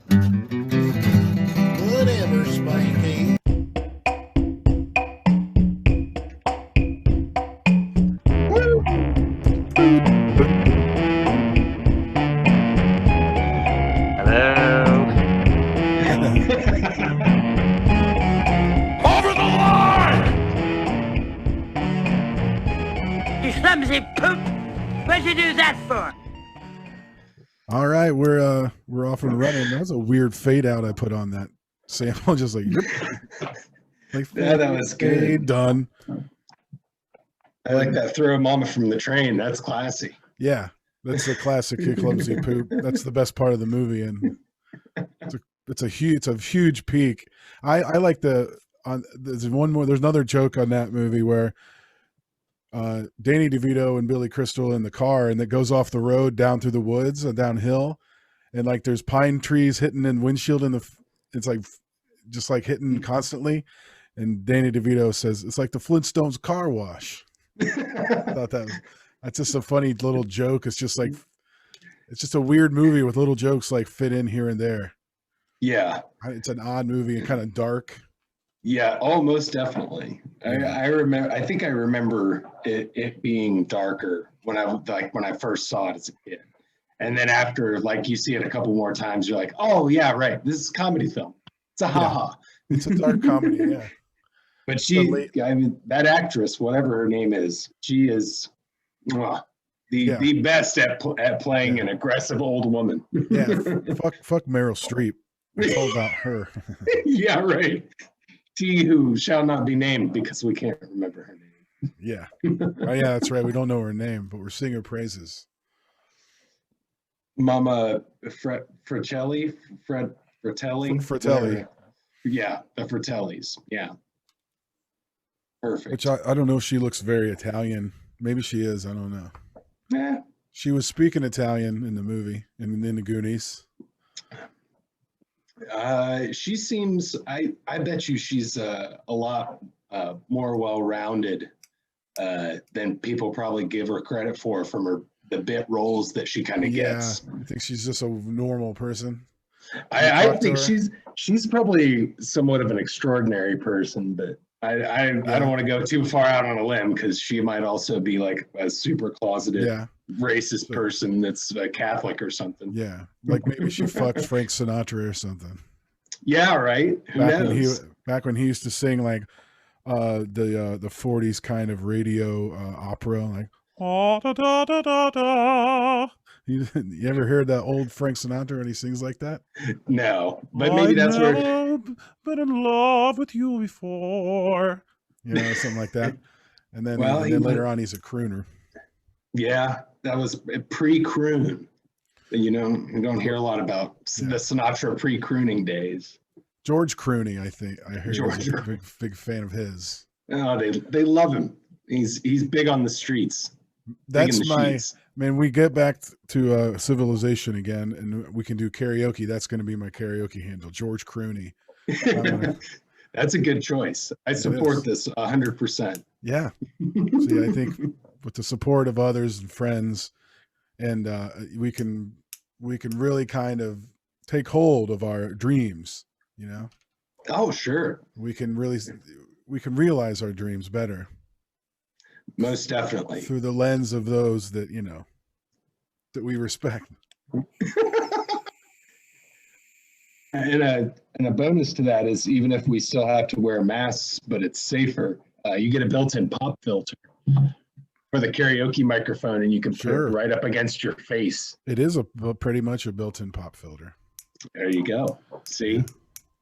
Whatever, Spacey. Hello. Over the line! You clumsy poop! What'd you do that for? All right, we're off and running. That was a weird fade out I put on that sample. Just like, like Yeah, that was good. Done. I like that throw a mama from the train. That's classy. Yeah, that's the classic "You clumsy poop." That's the best part of the movie, and it's a huge peak. I like there's one more. There's another joke on that movie where Danny DeVito and Billy Crystal in the car, and it goes off the road down through the woods and downhill, and like there's pine trees hitting in windshield it's like just like hitting constantly, and Danny DeVito says it's like the Flintstones car wash. I thought that's just a funny little joke. It's just a weird movie with little jokes like fit in here and there. Yeah. It's an odd movie and kind of dark. Yeah, most definitely. I think I remember it being darker when I first saw it as a kid. And then after, like, you see it a couple more times, you're like, oh yeah, right. This is a comedy film. It's a haha. It's a dark comedy, yeah. But that actress, whatever her name is, she is the best at playing an aggressive old woman. Yeah, fuck Meryl Streep. It's all about her. Yeah, right. She who shall not be named because we can't remember her name. Yeah. Oh, yeah, that's right. We don't know her name, but we're singing her praises. Mama Fratelli. Fratelli. Yeah, the Fratellis. Yeah. Perfect. Which I don't know if she looks very Italian. Maybe she is. I don't know. Yeah. She was speaking Italian in the movie, in the Goonies. She seems, I bet you she's a lot more well-rounded than people probably give her credit for from the bit roles that she kind of gets. I think she's just a normal person. I think she's probably somewhat of an extraordinary person, but I don't want to go too far out on a limb because she might also be like a super closeted racist person that's a Catholic or something. Yeah, like maybe she fucked Frank Sinatra or something. Yeah, right. Back when he used to sing like the 40s kind of radio opera, like da da da da da. You ever heard that old Frank Sinatra when he sings like that? No, but maybe that's where. I've been in love with you before, something like that. And then, later on, he's a crooner. Yeah, that was pre-croon. You don't hear a lot about the Sinatra pre-crooning days. George Clooney, I think I heard, was a big fan of his. Oh, they love him. He's big on the streets. That's we get back to civilization again, and we can do karaoke. That's going to be my karaoke handle, George Clooney. That's a good choice. I support this 100%. Yeah. See, I think with the support of others and friends, and we can really kind of take hold of our dreams. Oh, sure. We can realize our dreams better. Most definitely. Through the lens of those that, that we respect. And a bonus to that is even if we still have to wear masks, but it's safer, you get a built-in pop filter for the karaoke microphone, and you can put it right up against your face. It is pretty much a built-in pop filter. There you go. See?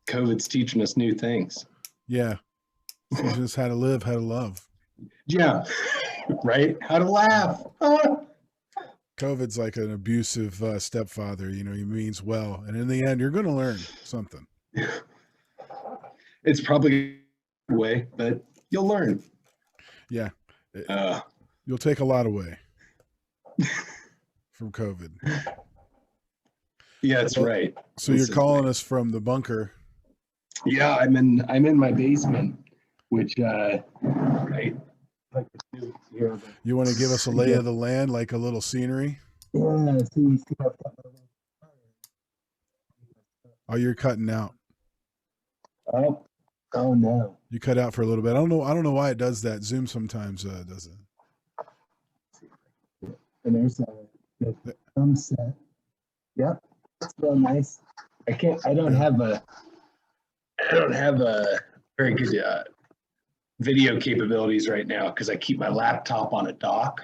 COVID's teaching us new things. Yeah. Teaching us how to live, how to love. Yeah, right? How to laugh. COVID's like an abusive stepfather. He means well. And in the end, you're going to learn something. It's probably a way, but you'll learn. Yeah. You'll take a lot away from COVID. Yeah, that's right. So you're calling us from the bunker. Yeah, I'm in my basement, which right. Like to do here. You want to give us a lay of the land, like a little scenery? Yeah, see Oh, you're cutting out. Oh, oh no. You cut out for a little bit. I don't know why it does that. Zoom sometimes does it. And there's the thumb set. Yep, it's real nice. I don't have a very good video capabilities right now because I keep my laptop on a dock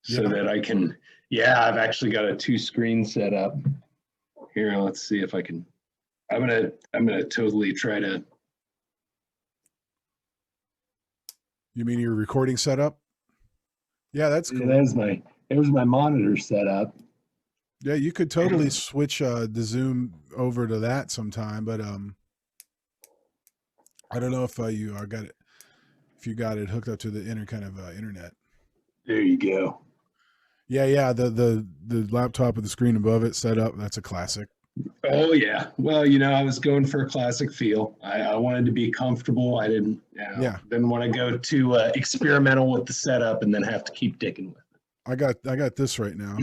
so that I can. Yeah, I've actually got a 2-screen setup here. Let's see if I can. I'm gonna totally try to. You mean your recording setup? Yeah, that's cool. There's my monitor setup. Yeah, you could totally switch the Zoom over to that sometime, but I don't know if you got it. If you got it hooked up to the internet. There you go. Yeah. The laptop with the screen above it set up. That's a classic. Oh yeah. Well, I was going for a classic feel. I wanted to be comfortable. I didn't want to go too experimental with the setup and then have to keep digging with it. I got this right now.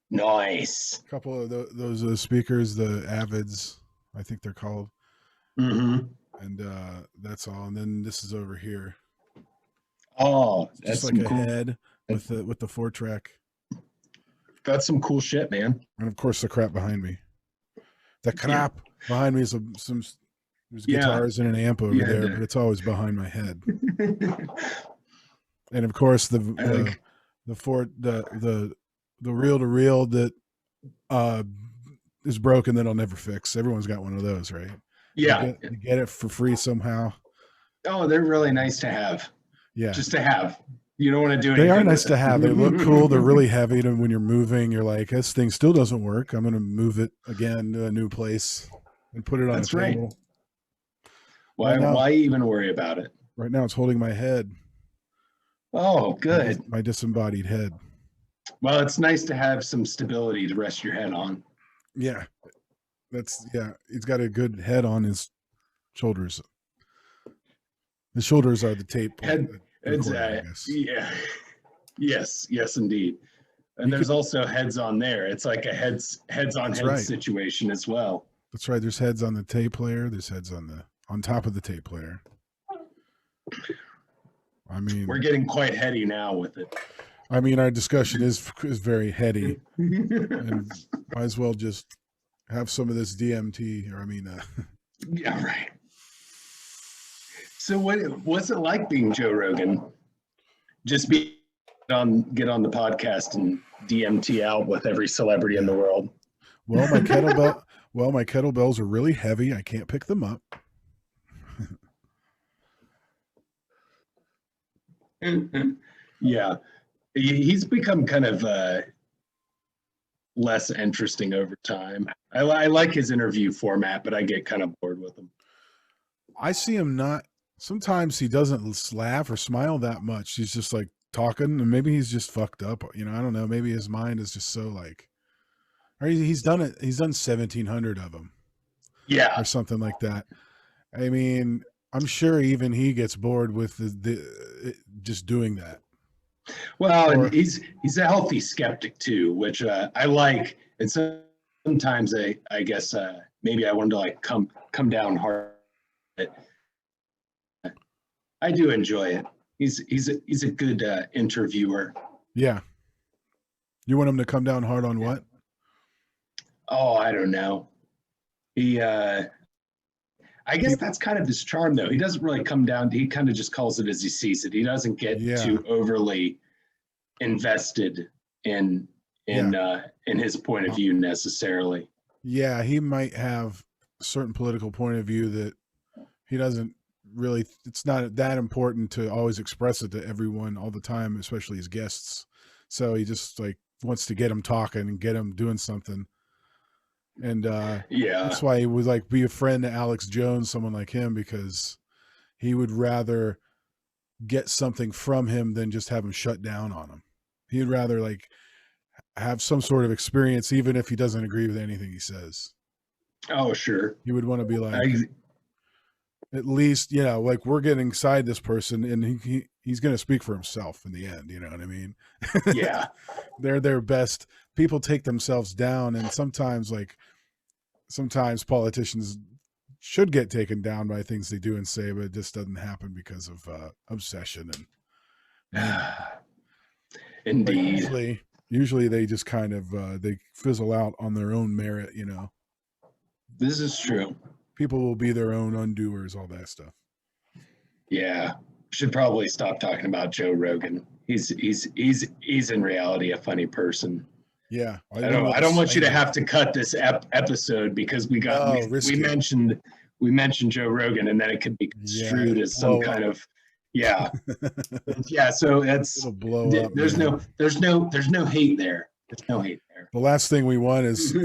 Nice. A couple of those speakers, the Avids, I think they're called. Mm-hmm. And that's all. And then this is over here. Oh, Just like a head with the 4-track. That's some cool shit, man. And of course, the crap behind me. The crap behind me is there's guitars and an amp over there, but it's always behind my head. And of course, the reel-to-reel that is broken that I'll never fix. Everyone's got one of those, right? Yeah, you get it for free somehow. Oh, they're really nice to have. Yeah, just to have. You don't want to do anything. They are nice to have. They look cool. They're really heavy. And when you're moving, you're like, this thing still doesn't work. I'm going to move it again to a new place and put it on a table. Why even worry about it? Right now, it's holding my head. Oh, good. My disembodied head. Well, it's nice to have some stability to rest your head on. Yeah. He's got a good head on his shoulders. His shoulders are the tape. Yes, indeed. And there's also heads on there. It's like a heads on heads situation as well. That's right. There's heads on the tape player. There's heads on top of the tape player. I mean, we're getting quite heady now with it. I mean, our discussion is very heady, and might as well just have some of this DMT. Yeah, right. So what's it like being Joe Rogan? Just get on the podcast and DMT out with every celebrity in the world. Well, my kettlebells are really heavy. I can't pick them up. Yeah, he's become kind of less interesting over time. I like his interview format, but I get kind of bored with him. I see him not. Sometimes he doesn't laugh or smile that much. He's just like talking, and maybe he's just fucked up. I don't know. Maybe his mind is just so like, or he's done it. He's done 1,700 of them. Yeah. Or something like that. I mean, I'm sure even he gets bored with just doing that. Well, and he's a healthy skeptic too, which I like. And sometimes I guess maybe I wanted to like come down hard. I do enjoy it. He's a good interviewer. Yeah. You want him to come down hard on what? Oh, I don't know. I guess that's kind of his charm, though. He doesn't really come down. He kind of just calls it as he sees it. He doesn't get too overly invested in his point of view necessarily. Yeah, he might have a certain political point of view that he doesn't really. It's not that important to always express it to everyone all the time, especially his guests. So he just like wants to get them talking and get them doing something. And that's why he would like be a friend to Alex Jones, someone like him, because he would rather get something from him than just have him shut down on him. He'd rather like have some sort of experience, even if he doesn't agree with anything he says. Oh, sure. He would want to be like, at least, like we're getting inside this person, and he's going to speak for himself in the end. You know what I mean? Yeah. They're their best people take themselves down, and sometimes politicians should get taken down by things they do and say, but it just doesn't happen because of obsession and Indeed. Usually they just kind of they fizzle out on their own merit, you know. This is true. People will be their own undoers, all that stuff. Yeah. Should probably stop talking about Joe Rogan. He's in reality a funny person. Yeah. I don't want you to have to cut this episode because we mentioned Joe Rogan, and then it could be construed as some kind of yeah. So it'll blow up. There's no hate there. There's no hate there. The last thing we want is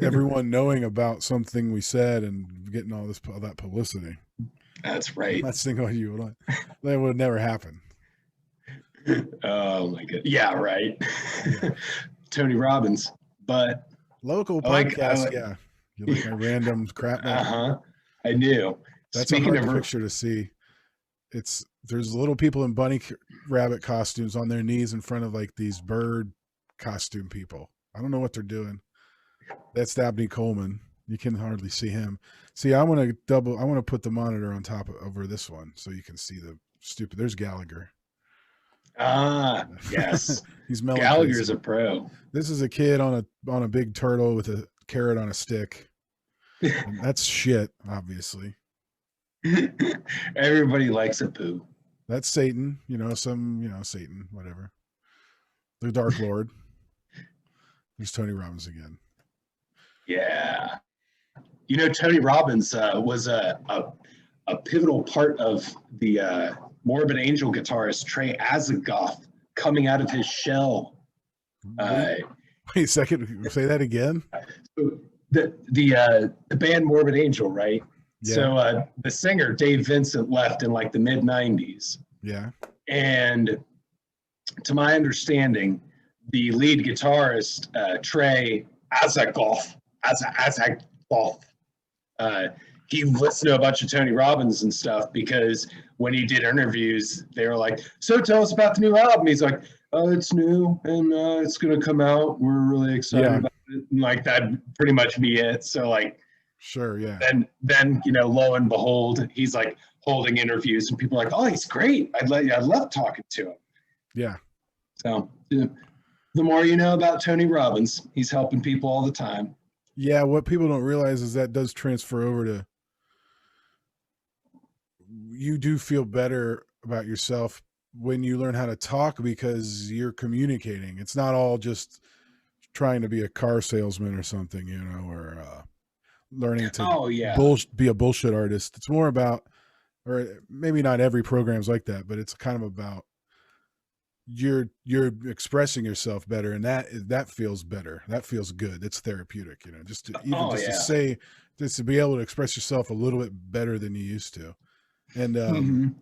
everyone knowing about something we said and getting all that publicity. That's right. Last thing you want. That would never happen. Oh my god. Yeah, right. Yeah. Tony Robbins, but local podcast. Yeah, you look at random crap. I knew. That's a hard picture to see. There's little people in bunny rabbit costumes on their knees in front of like these bird costume people. I don't know what they're doing. That's Dabney Coleman. You can hardly see him. See, I want to put the monitor on top over this one so you can see the stupid. There's Gallagher. Yes. He's Gallagher's a pro. This is a kid on a big turtle with a carrot on a stick. And that's shit, obviously. Everybody likes a poo. That's Satan, Satan, whatever. The Dark Lord. There's Tony Robbins again. Yeah. Tony Robbins was a pivotal part of the Morbid Angel guitarist Trey Azagoth coming out of his shell. Wait a second. Say that again. The band Morbid Angel, right? Yeah. So the singer Dave Vincent left in like the mid '90s. Yeah. And to my understanding, the lead guitarist Trey Azagoth, he listened to a bunch of Tony Robbins and stuff because when he did interviews, they were like, "So tell us about the new album." He's like, "Oh, it's new and it's gonna come out. We're really excited about it." And like that, pretty much be it. So like, sure, yeah. Then lo and behold, he's like holding interviews, and people are like, "Oh, he's great. I love talking to him." Yeah. So the more you know about Tony Robbins, he's helping people all the time. Yeah, what people don't realize is that does transfer over to you do feel better about yourself when you learn how to talk because you're communicating. It's not all just trying to be a car salesman or something, or learning to be a bullshit artist. It's more about, or maybe not every program's like that, but it's kind of about you're expressing yourself better, and that feels better. That feels good. It's therapeutic, just to be able to express yourself a little bit better than you used to. And and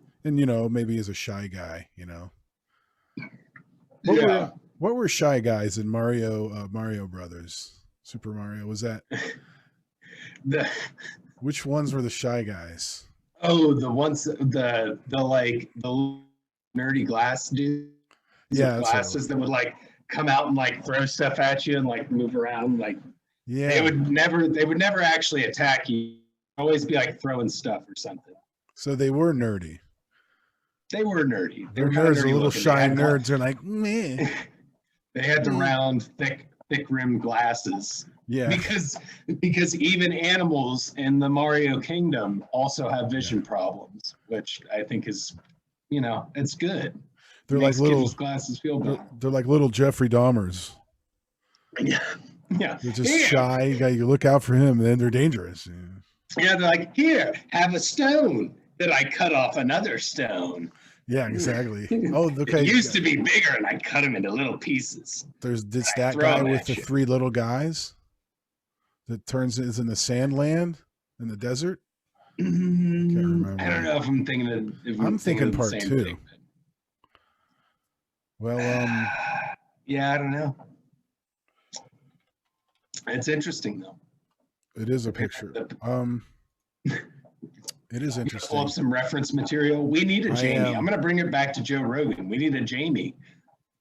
maybe as a shy guy, what were shy guys in Mario Brothers, Super Mario? Was that which ones were the shy guys? Oh, the ones the nerdy glass dudes. Yeah, glasses that would like come out and like throw stuff at you and like move around. Like yeah, they would never actually attack you. Always be like throwing stuff or something. So they were nerdy. They were nerdy. They were nerds, the little shy nerds. They're like, meh. They had the round, thick rimmed glasses. Yeah. Because even animals in the Mario Kingdom also have vision problems, which I think is, it's good. They're like little glasses feel better. They're like little Jeffrey Dahmers. Yeah. Yeah. They're just shy. You look out for him, and then they're dangerous. Yeah, they're like, here, have a stone. Then I cut off another stone. Yeah, exactly. Oh, okay. It used to be bigger, and I cut them into little pieces. There's that guy with the three little guys that is in the Sandland in the desert. Can't remember. I don't know if I'm thinking of. I'm thinking part two. Thing. Well, yeah, I don't know. It's interesting though. It is a picture. It is interesting. Pull up some reference material. We need a Jamie. I'm going to bring it back to Joe Rogan. We need a Jamie.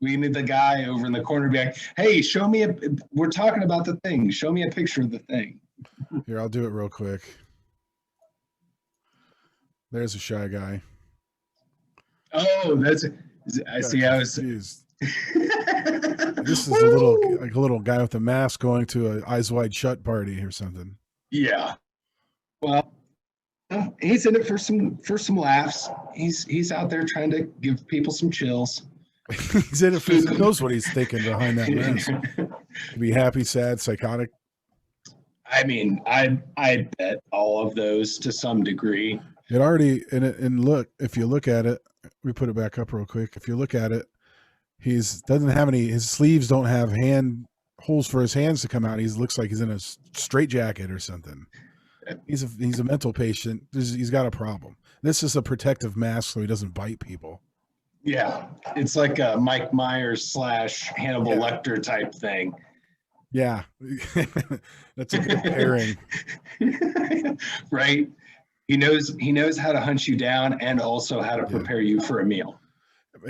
We need the guy over in the corner to be like, hey, show me we're talking about the thing. Show me a picture of the thing. Here, I'll do it real quick. There's a Shyguy. Oh, I see. I was. This is a little guy with a mask going to a Eyes Wide Shut party or something. Yeah. Well, he's in it for some laughs. He's out there trying to give people some chills. He's in it for, who knows what he's thinking behind that mask. Be happy, sad, psychotic. I mean, I bet all of those to some degree. It already and look, if you look at it, we put it back up real quick. If you look at it, doesn't have any. His sleeves don't have hand holes for his hands to come out. He looks like he's in a straitjacket or something. He's a mental patient. He's got a problem. This is a protective mask so he doesn't bite people. Yeah, it's like a Mike Myers / Hannibal Lecter type thing. Yeah, that's a good pairing. Right? He knows how to hunt you down and also how to prepare you for a meal.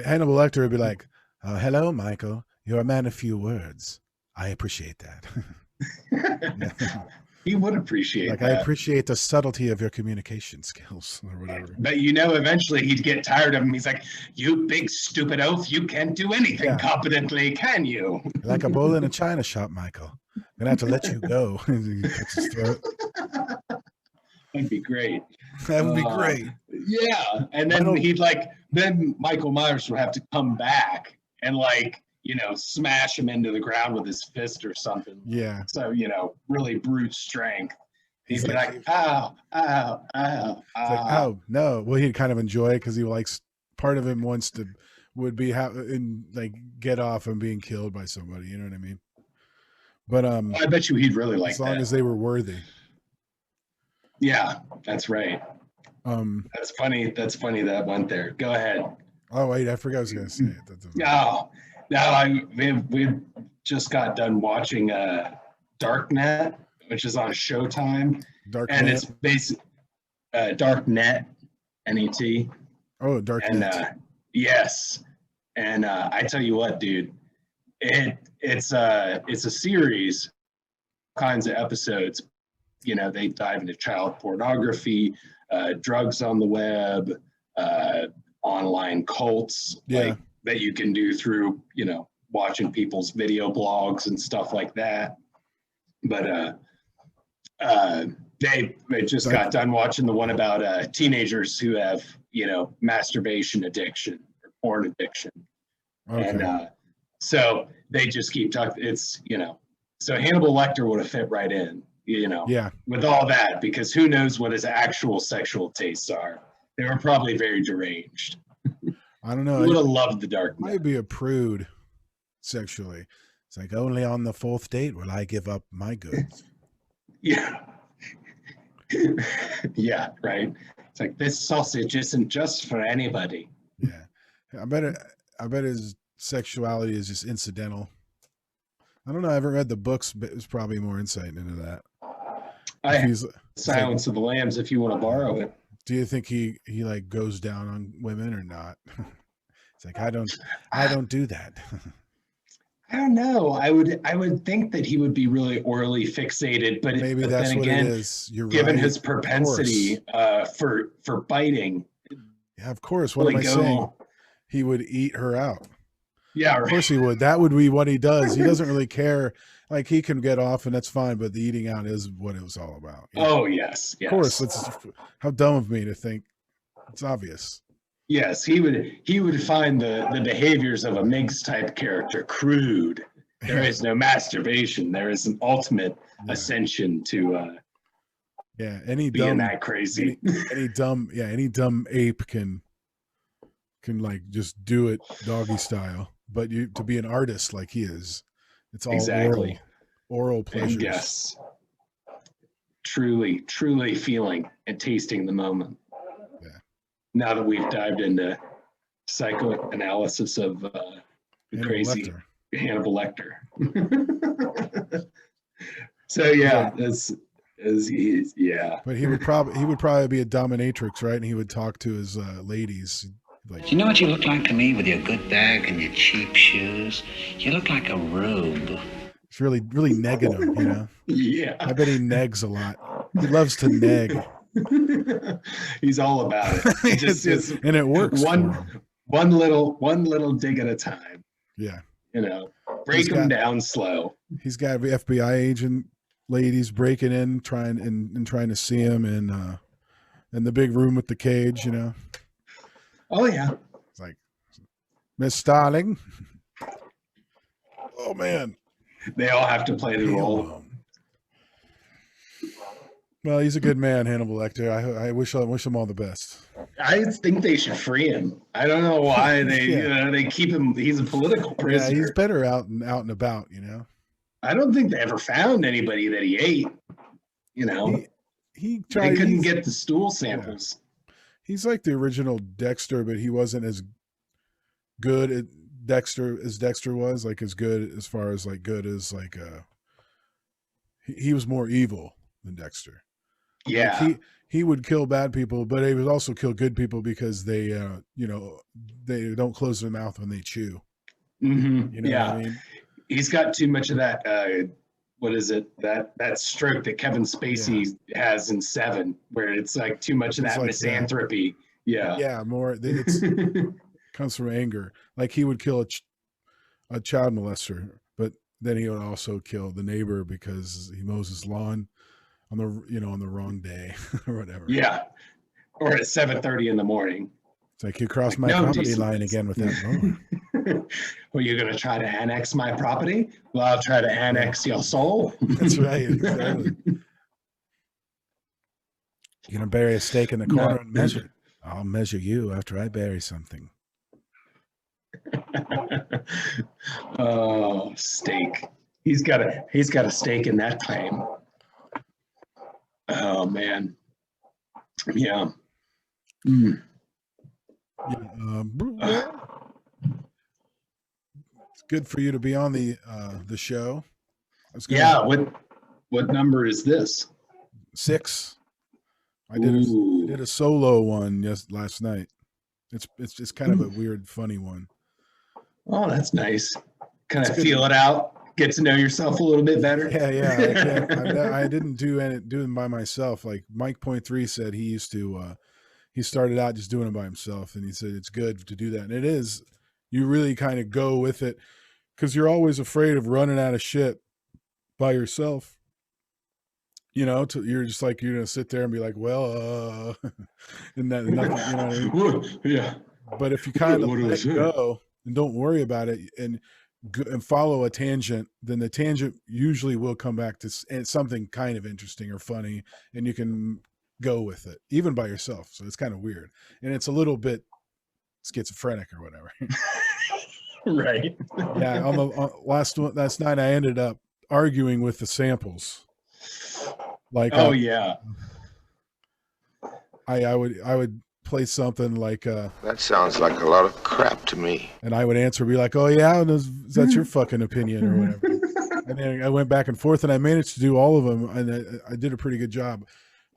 Hannibal Lecter would be like, hello, Michael. You're a man of few words. I appreciate that. He would appreciate that. I appreciate the subtlety of your communication skills or whatever. But eventually he'd get tired of him. He's like, you big stupid oath, you can't do anything competently, can you? Like a bull in a china shop, Michael. I'm gonna have to let you go. He cuts his throat. That'd be great. That would be great. Yeah. And then then Michael Myers would have to come back and smash him into the ground with his fist or something. Yeah. So, really brute strength. He'd be like, ow, ow, ow, It's like, oh, no. Well, he'd kind of enjoy it because he part of him would be get off and being killed by somebody. You know what I mean? But I bet you he'd really like that. As long as they were worthy. Yeah, that's right. That's funny. That's funny that went there. Go ahead. Oh, wait, I forgot I was going to say it. No, we just got done watching Darknet, which is on Showtime. Darknet. It's basically Darknet, N-E-T. Oh, Darknet. And yes. And I tell you what, dude, it's a series, kinds of episodes. They dive into child pornography, drugs on the web, online cults, that you can do through, watching people's video blogs and stuff like that. But they just got done watching the one about teenagers who have, masturbation addiction or porn addiction. Okay. And so they just keep talking. It's, so Hannibal Lecter would have fit right in, with all that, because who knows what his actual sexual tastes are. They were probably very deranged. I don't know. He would have loved the dark. Might be a prude sexually. It's like, only on the fourth date will I give up my goods. Yeah. Yeah, right. It's like, this sausage isn't just for anybody. Yeah. I bet his sexuality is just incidental. I don't know. I haven't read the books, but there's probably more insight into that. Silence of the Lambs, if you want to borrow it. Do you think he goes down on women or not? It's like, I don't do that. I don't know. I would think that he would be really orally fixated, but maybe that's what it is. You're given right. his propensity for biting. Yeah, of course. What am I saying? He would eat her out. Yeah, right. Of course he would. That would be what he does. He doesn't really care. Like, he can get off and that's fine, but the eating out is what it was all about. Oh, yes. Of course. How dumb of me to think. It's obvious. Yes, he would find the behaviors of a Miggs type character crude. There is no masturbation. There is an ultimate ascension to any being dumb, that crazy. Any dumb ape can just do it doggy style. But to be an artist like he is, it's all exactly oral pleasures. Yes. Truly feeling and tasting the moment. Yeah. Now that we've dived into psychoanalysis of the crazy Hannibal Lecter. So yeah, But he would probably be a dominatrix, right? And he would talk to his ladies. Like, You know what you look like to me with your good bag and your cheap shoes? You look like a rube. it's really, really negging him, you know? Yeah. I bet he negs a lot. He loves to neg. He's all about it. It just is And it works for him. one little dig at a time. Yeah. You know, break him down slow. He's got FBI agent ladies breaking in, trying to see him in the big room with the cage, you know? Oh yeah. It's like, Miss Starling. Oh man. They all have to play the role. Well, he's a good man, Hannibal Lecter. I wish him all the best. I think they should free him. I don't know why they keep him. He's a political prisoner. Yeah, he's better out and about, you know. I don't think they ever found anybody that he ate. You know, he tried. They couldn't get the stool samples. Yeah. He's like the original Dexter, but he wasn't as good at Dexter as Dexter was. Like as good as far as like good as like he was more evil than Dexter. Yeah, like he would kill bad people, but he would also kill good people because they they don't close their mouth when they chew. Mm-hmm. You know yeah, what I mean? He's got too much of that. What is it? That stroke that Kevin Spacey has in Seven, where it's like too much of that like misanthropy. That. Yeah, more. It's comes from anger. Like he would kill a child molester, but then he would also kill the neighbor because he mows his lawn on the wrong day or whatever. Yeah, or at 7:30 in the morning. It's like you crossed my property line again with that mower. Well, you're gonna try to annex my property? Well, I'll try to annex your soul. That's right. Exactly. You're gonna bury a stake in the corner and measure. I'll measure you after I bury something. Oh, steak. He's got a stake in that claim. Oh man. Yeah. Mm. Yeah, it's good for you to be on the show. Yeah. What number is this? 6. I did a solo one last night. It's kind of a weird, funny one. Oh, that's nice. Kind of feel it out, get to know yourself a little bit better. Yeah. I didn't do them by myself. Like Mike Point 3 said, he used to. He started out just doing it by himself, and he said it's good to do that. And it is. You really kind of go with it because you're always afraid of running out of shit by yourself. You know, you're just like you're gonna sit there and be like, well, and that nothing. You know what I mean? Yeah. But if you kind of let go and don't worry about it and follow a tangent, then the tangent usually will come back to something kind of interesting or funny, and you can go with it even by yourself. So it's kind of weird, and it's a little bit schizophrenic or whatever. Right. Yeah. On the last night, I ended up arguing with the samples. Like, oh yeah. I would play something like that sounds like a lot of crap to me, and I would answer, be like, oh yeah, that's your fucking opinion or whatever. And then I went back and forth, and I managed to do all of them, and I did a pretty good job.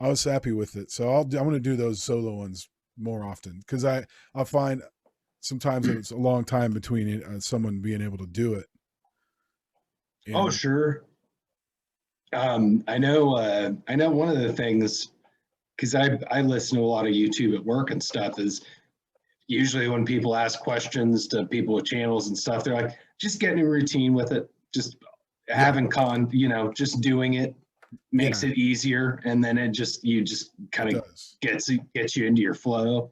I was happy with it. So I'm going to do those solo ones more often because I'll find sometimes it's a long time between someone being able to do it. And, oh sure. I know one of the things, because I listen to a lot of YouTube at work and stuff, is usually when people ask questions to people with channels and stuff, they're like, just getting in routine with it, just having just doing it makes it easier, and then it just kind of gets you into your flow.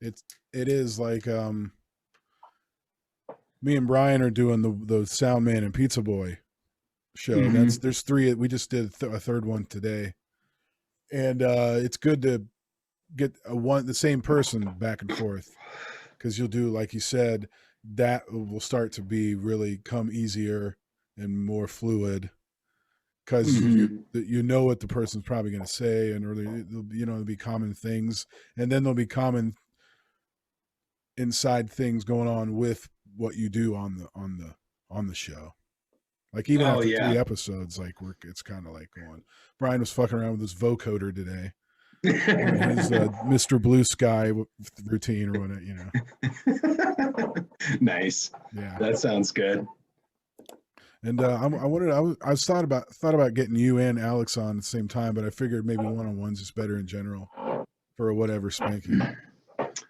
It is like me and Brian are doing the Sound Man and Pizza Boy show. Mm-hmm. There's 3. We just did a third one today, and it's good to get the same person back and forth, because you'll do, like you said, that will start to be really come easier and more fluid, because you know what the person's probably going to say, and there'll be common things, and then there'll be common inside things going on with what you do on the show. Like even after 3 episodes, like it's kind of like going. Brian was fucking around with his vocoder today, his Mr. Blue Sky routine or whatever, you know. Nice. Yeah. That sounds good. And I thought about getting you and Alex on at the same time, but I figured maybe one-on-one's just better in general for whatever spanking.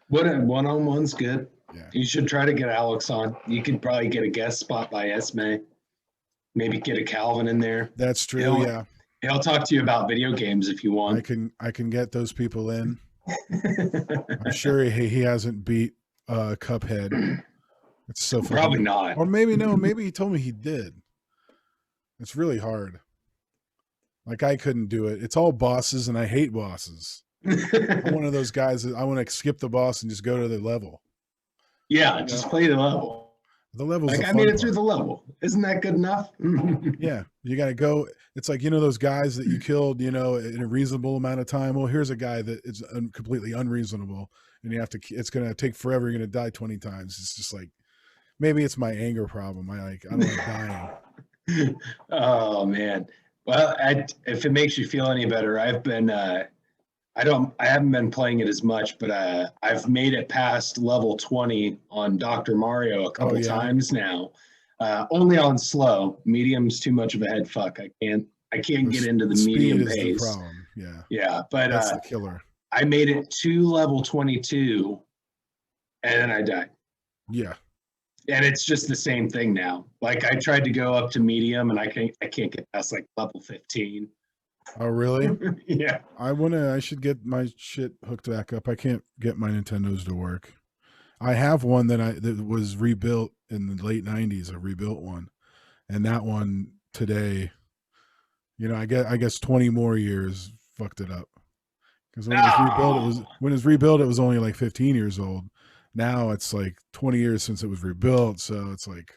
One-on-one's good. Yeah. You should try to get Alex on. You could probably get a guest spot by Esme. Maybe get a Calvin in there. That's true. Yeah. He'll talk to you about video games if you want. I can get those people in. I'm sure he hasn't beat Cuphead. It's so funny. Probably not. Or maybe no, maybe he told me he did. It's really hard. Like I couldn't do it. It's all bosses and I hate bosses. I'm one of those guys that I want to skip the boss and just go to the level. Yeah, just play the level. The level's like I made it through the level. Isn't that good enough? Yeah, you got to go. It's like, you know, those guys that you killed, you know, in a reasonable amount of time. Well, here's a guy that is completely unreasonable, and you have to. It's going to take forever. You're going to die 20 times. It's just like, maybe it's my anger problem. I don't like dying. Oh man. Well, if it makes you feel any better, I've been. I haven't been playing it as much, but I've made it past level 20 on Dr. Mario a couple times now. Only on slow. Medium's too much of a head fuck. I can't get into the medium pace. The problem. Yeah. Yeah, but that's the killer. I made it to level 22 and then I died. Yeah. And it's just the same thing now. Like I tried to go up to medium and I can't get past like level 15. Oh really? Yeah. I should get my shit hooked back up. I can't get my Nintendos to work. I have one that was rebuilt in the late 90s, a rebuilt one. And that one today, you know, I guess 20 more years fucked it up. Because when it was rebuilt, it was only like 15 years old. Now it's like 20 years since it was rebuilt, so it's like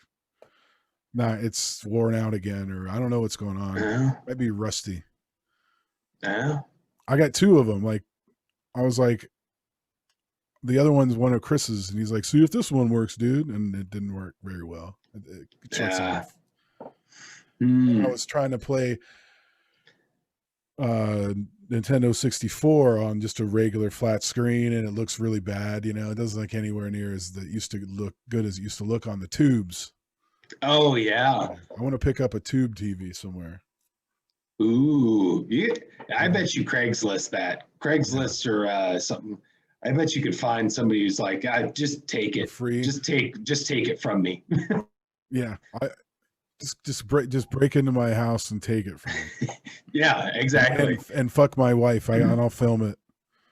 it's worn out again, or I don't know what's going on. Might be rusty. Yeah. I got two of them. Like, I was like, the other one's one of Chris's, and he's like, "See if this one works, dude." And it didn't work very well. It shuts off. I was trying to play Nintendo 64 on just a regular flat screen, and it looks really bad. You know, it doesn't look anywhere near as that used to look good as it used to look on the tubes. Oh yeah. I want to pick up a tube TV somewhere. Ooh, I bet you Craigslist that. Craigslist or something. I bet you could find somebody who's like, just take it. Free. Just take it from me. Yeah. Just break into my house and take it from me. Yeah, exactly. And fuck my wife. And I'll film it.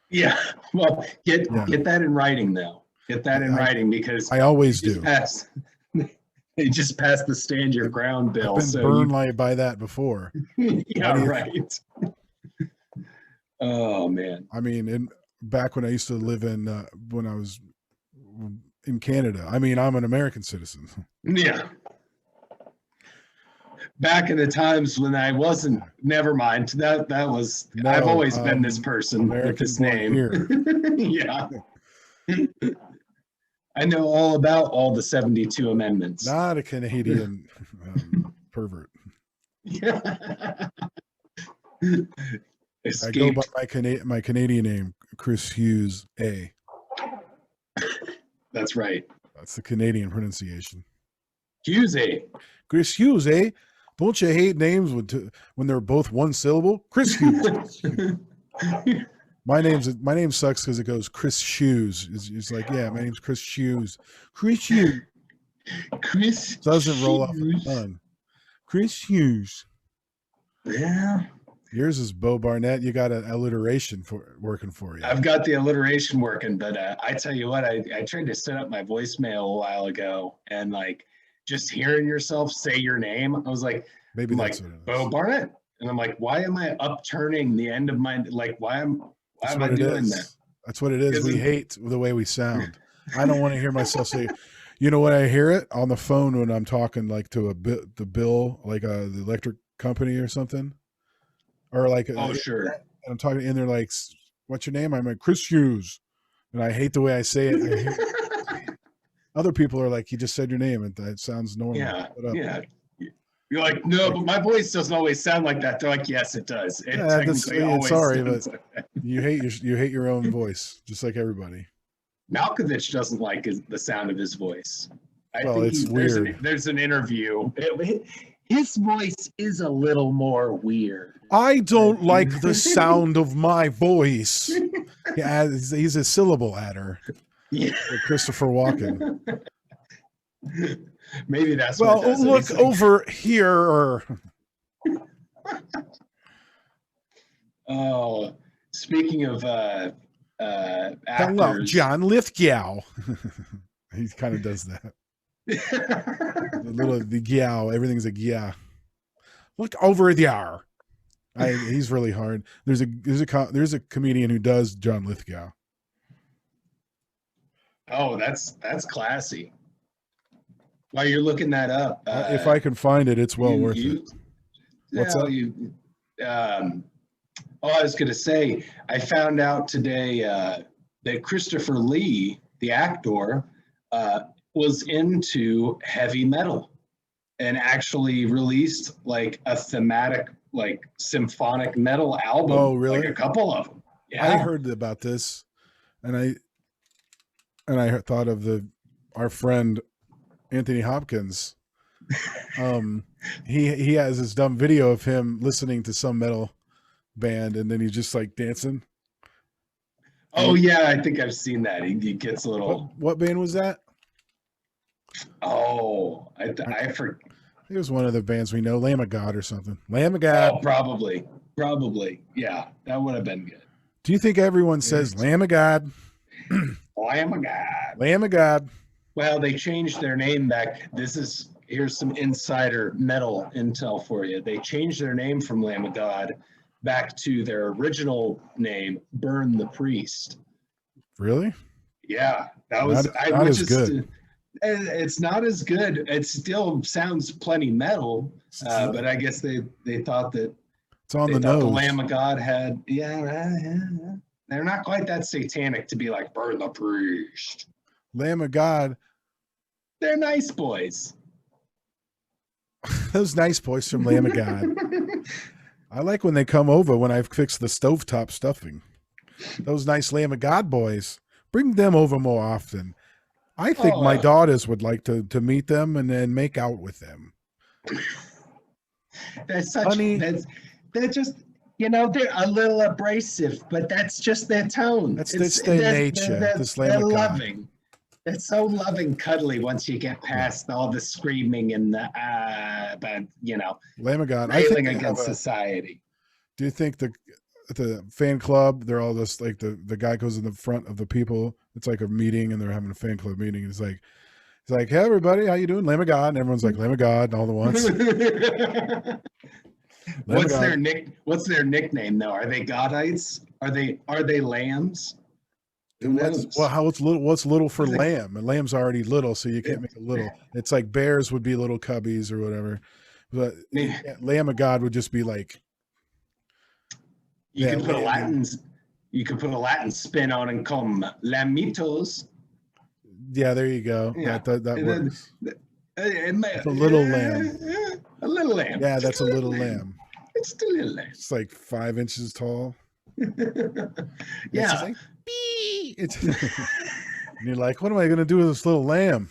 Yeah. Well, get that in writing though. Get that in writing because I always do. They just passed the stand your ground bill. I've been burned by that before. Yeah, right. Oh man. I mean, back when I used to live in when I was in Canada. I mean, I'm an American citizen. Yeah. Back in the times when I wasn't. Never mind. That was. No, I've always been this person American with this name. Yeah. I know all about all the 72 amendments. Not a Canadian pervert. Yeah. I go by my Canadian name, Chris Hughes A. That's right. That's the Canadian pronunciation. Hughes A. Chris Hughes A. Don't you hate names when they're both one syllable? Chris Hughes. My name sucks because it goes Chris Shoes. It's like, yeah, my name's Chris Shoes. Chris Hughes. Chris doesn't roll off the tongue. Chris Hughes. Yeah. Yours is Beau Barnett. You got an alliteration working for you. I've got the alliteration working, but I tell you what, I tried to set up my voicemail a while ago, and like just hearing yourself say your name, I was like, maybe that's what it is. Beau Barnett, and I'm like, why am I upturning the end of my why am I doing that? That's what it is. We hate the way we sound. I don't want to hear myself say. You know what? I hear it on the phone when I'm talking like to the bill, like the electric company or something. Or like, sure. And I'm talking, and they're like, "What's your name?" I'm like, Chris Hughes, and I hate the way I say it. Other people are like, "You just said your name, and that sounds normal." Yeah, yeah. You're like, no, but my voice doesn't always sound like that. They're like, yes, it does. Sorry, but You hate your own voice, just like everybody. Malkovich doesn't like the sound of his voice. Well, it's weird. There's an interview. His voice is a little more weird. I don't like the sound of my voice. Yeah, he's a syllable adder. Yeah. Like Christopher Walken. Maybe that's well. What Look over here. Oh, speaking of Hello, actors, John Lithgow. He kind of does that. The yow, everything's a yeah. Look over there. He's really hard. There's a comedian who does John Lithgow. Oh, that's classy. While you're looking that up, if I can find it, it's well worth it. What's up? I was going to say, I found out today that Christopher Lee, the actor, was into heavy metal and actually released like a thematic, like symphonic metal album. Oh, really? Like a couple of them. Yeah. I heard about this, and I thought of our friend Anthony Hopkins. He has this dumb video of him listening to some metal band, and then he's just like dancing. Oh yeah, I think I've seen that. He gets a little. What band was that? Oh, I forget. It was one of the bands we know, Lamb of God or something. Lamb of God. Oh, probably. Yeah, that would have been good. Do you think everyone says Lamb of God? Lamb of God. Lamb of God. Well, they changed their name back. Here's some insider metal intel for you. They changed their name from Lamb of God back to their original name, Burn the Priest. Really? Yeah, that was not as good. It's not as good. It still sounds plenty metal, but I guess they thought that it's on the nose. The Lamb of God had They're not quite that satanic to be like Burn the Priest. Lamb of God. They're nice boys. Those nice boys from Lamb of God. I like when they come over when I fix the stovetop stuffing. Those nice Lamb of God boys. Bring them over more often. I think my daughters would like to meet them and then make out with them. They're just, they're a little abrasive, but that's just their tone. That's their nature. They're loving. They're so loving, cuddly once you get past all the screaming and the Lamb of God, railing against society. Do you think the fan club, they're all just like the guy goes in the front of the people? It's like a meeting and they're having a fan club meeting. He's like, hey everybody, how you doing? Lamb of God. And everyone's like, Lamb of God, and all the ones. What's their nickname though? Are they Godites? Are they lambs? What's little for lamb? And lamb's already little, so you can't make it little. It's like bears would be little cubbies or whatever. But Lamb of God would just be like you could put a Latin spin on and call them lamitos. Yeah, there you go. Yeah. That works. It's a little lamb. A little lamb. Yeah, that's a little lamb. It's a little lamb. It's like 5 inches tall. Yeah. It's like, and you're like, what am I going to do with this little lamb?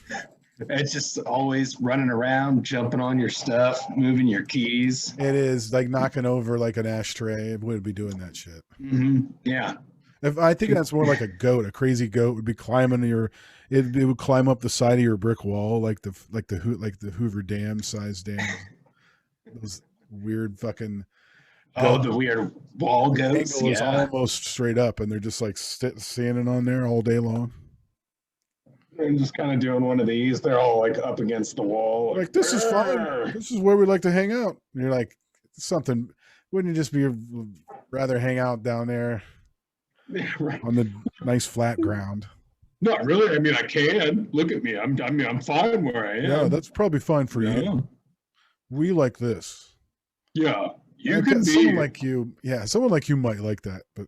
It's just always running around, jumping on your stuff, moving your keys. It is like knocking over like an ashtray. It would be doing that shit. Mm-hmm. Yeah. I think that's more like a goat. A crazy goat would be climbing it would climb up the side of your brick wall, like the Hoover Dam size dam. Those weird fucking. The weird wall goats. Is almost straight up, and they're just like standing on there all day long. And just kind of doing one of these. They're all like up against the wall. Like, this is fun. This is where we like to hang out. And you're like, something. Wouldn't you just rather hang out down there on the nice flat ground? Not really. I mean, I can. Look at me. I'm fine where I am. Yeah, that's probably fine for you. We like this. Yeah. You could be someone like you. Yeah, someone like you might like that. But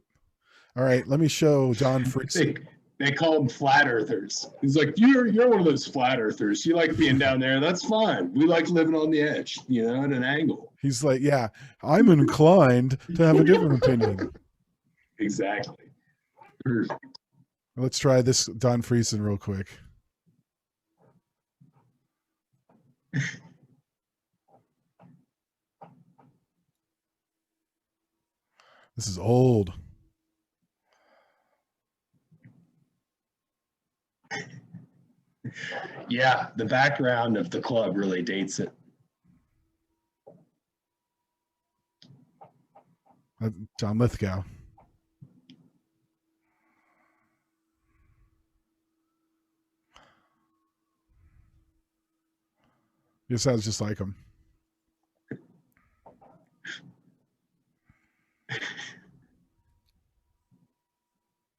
all right, let me show John Friesen. They call them flat earthers. He's like, you're one of those flat earthers. You like being down there. That's fine. We like living on the edge, at an angle. He's like, yeah, I'm inclined to have a different opinion. Exactly. Perfect. Let's try this Don Friesen real quick. This is old. Yeah, the background of the club really dates it. John Lithgow. It sounds just like him.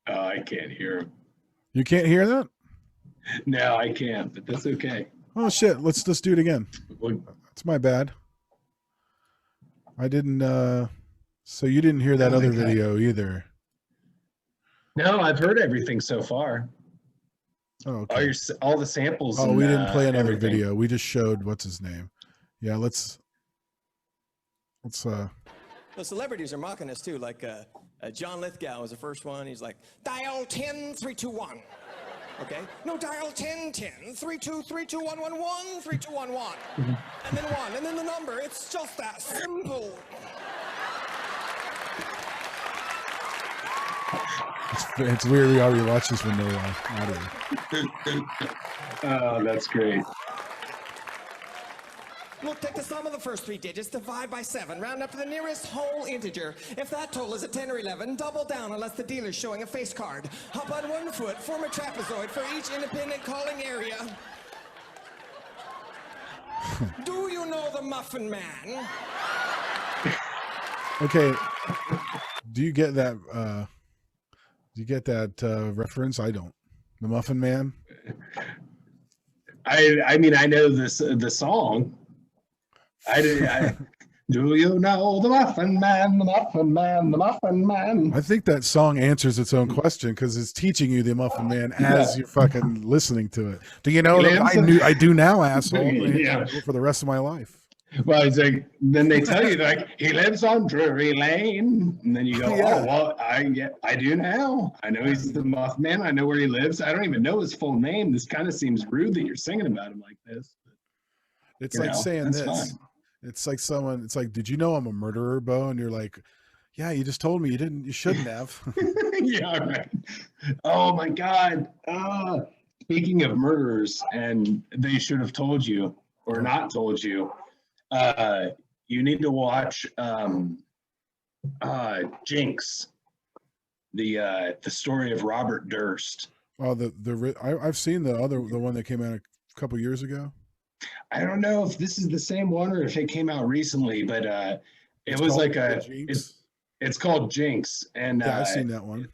Oh, I can't hear him. You can't hear that? No, I can't, but that's okay. Oh shit! Let's do it again. Well, That's my bad. I didn't. So you didn't hear that other video either. no, I've heard everything so far. Oh, okay. All the samples. Oh, and, we didn't play another everything. video. We just showed what's his name. Yeah, let's. The celebrities are mocking us too. Like John Lithgow was the first one. He's like, dial 10 321. Okay? No, dial 10 10 32 32 111 3211. And then 1, and then the number. It's just that simple. It's weird we already watched this with no audio. Oh, that's great. Look, take the sum of the first 3 digits, divide by 7, round up to the nearest whole integer. If that total is a 10 or 11, double down unless the dealer's showing a face card. Hop on 1 foot, form a trapezoid for each independent calling area. Do you know the Muffin Man? Okay. Do you get that? Reference? I don't. The Muffin Man. I mean, I know the song. Do you know the Muffin Man, the Muffin Man, the Muffin Man? I think that song answers its own question because it's teaching you the Muffin Man as you're fucking listening to it. Do you know that I do now, asshole? Yeah. For the rest of my life. Well, it's like, then they tell you like he lives on Drury Lane, and then you go, Yeah. oh well, I do now. I know he's the Muffin Man. I know where he lives. I don't even know his full name. This kind of seems rude that you're singing about him like this. It's like saying this. Fine. It's like someone. It's like, did you know I'm a murderer, Beau? And you're like, yeah, you just told me you didn't. You shouldn't have. Yeah, right. Oh my God. Speaking of murderers, and they should have told you or not told you. You need to watch Jinx, the story of Robert Durst. Oh, I've seen the one that came out a couple years ago. I don't know if this is the same one or if it came out recently, but it's called Jinx, and yeah, I've seen that one.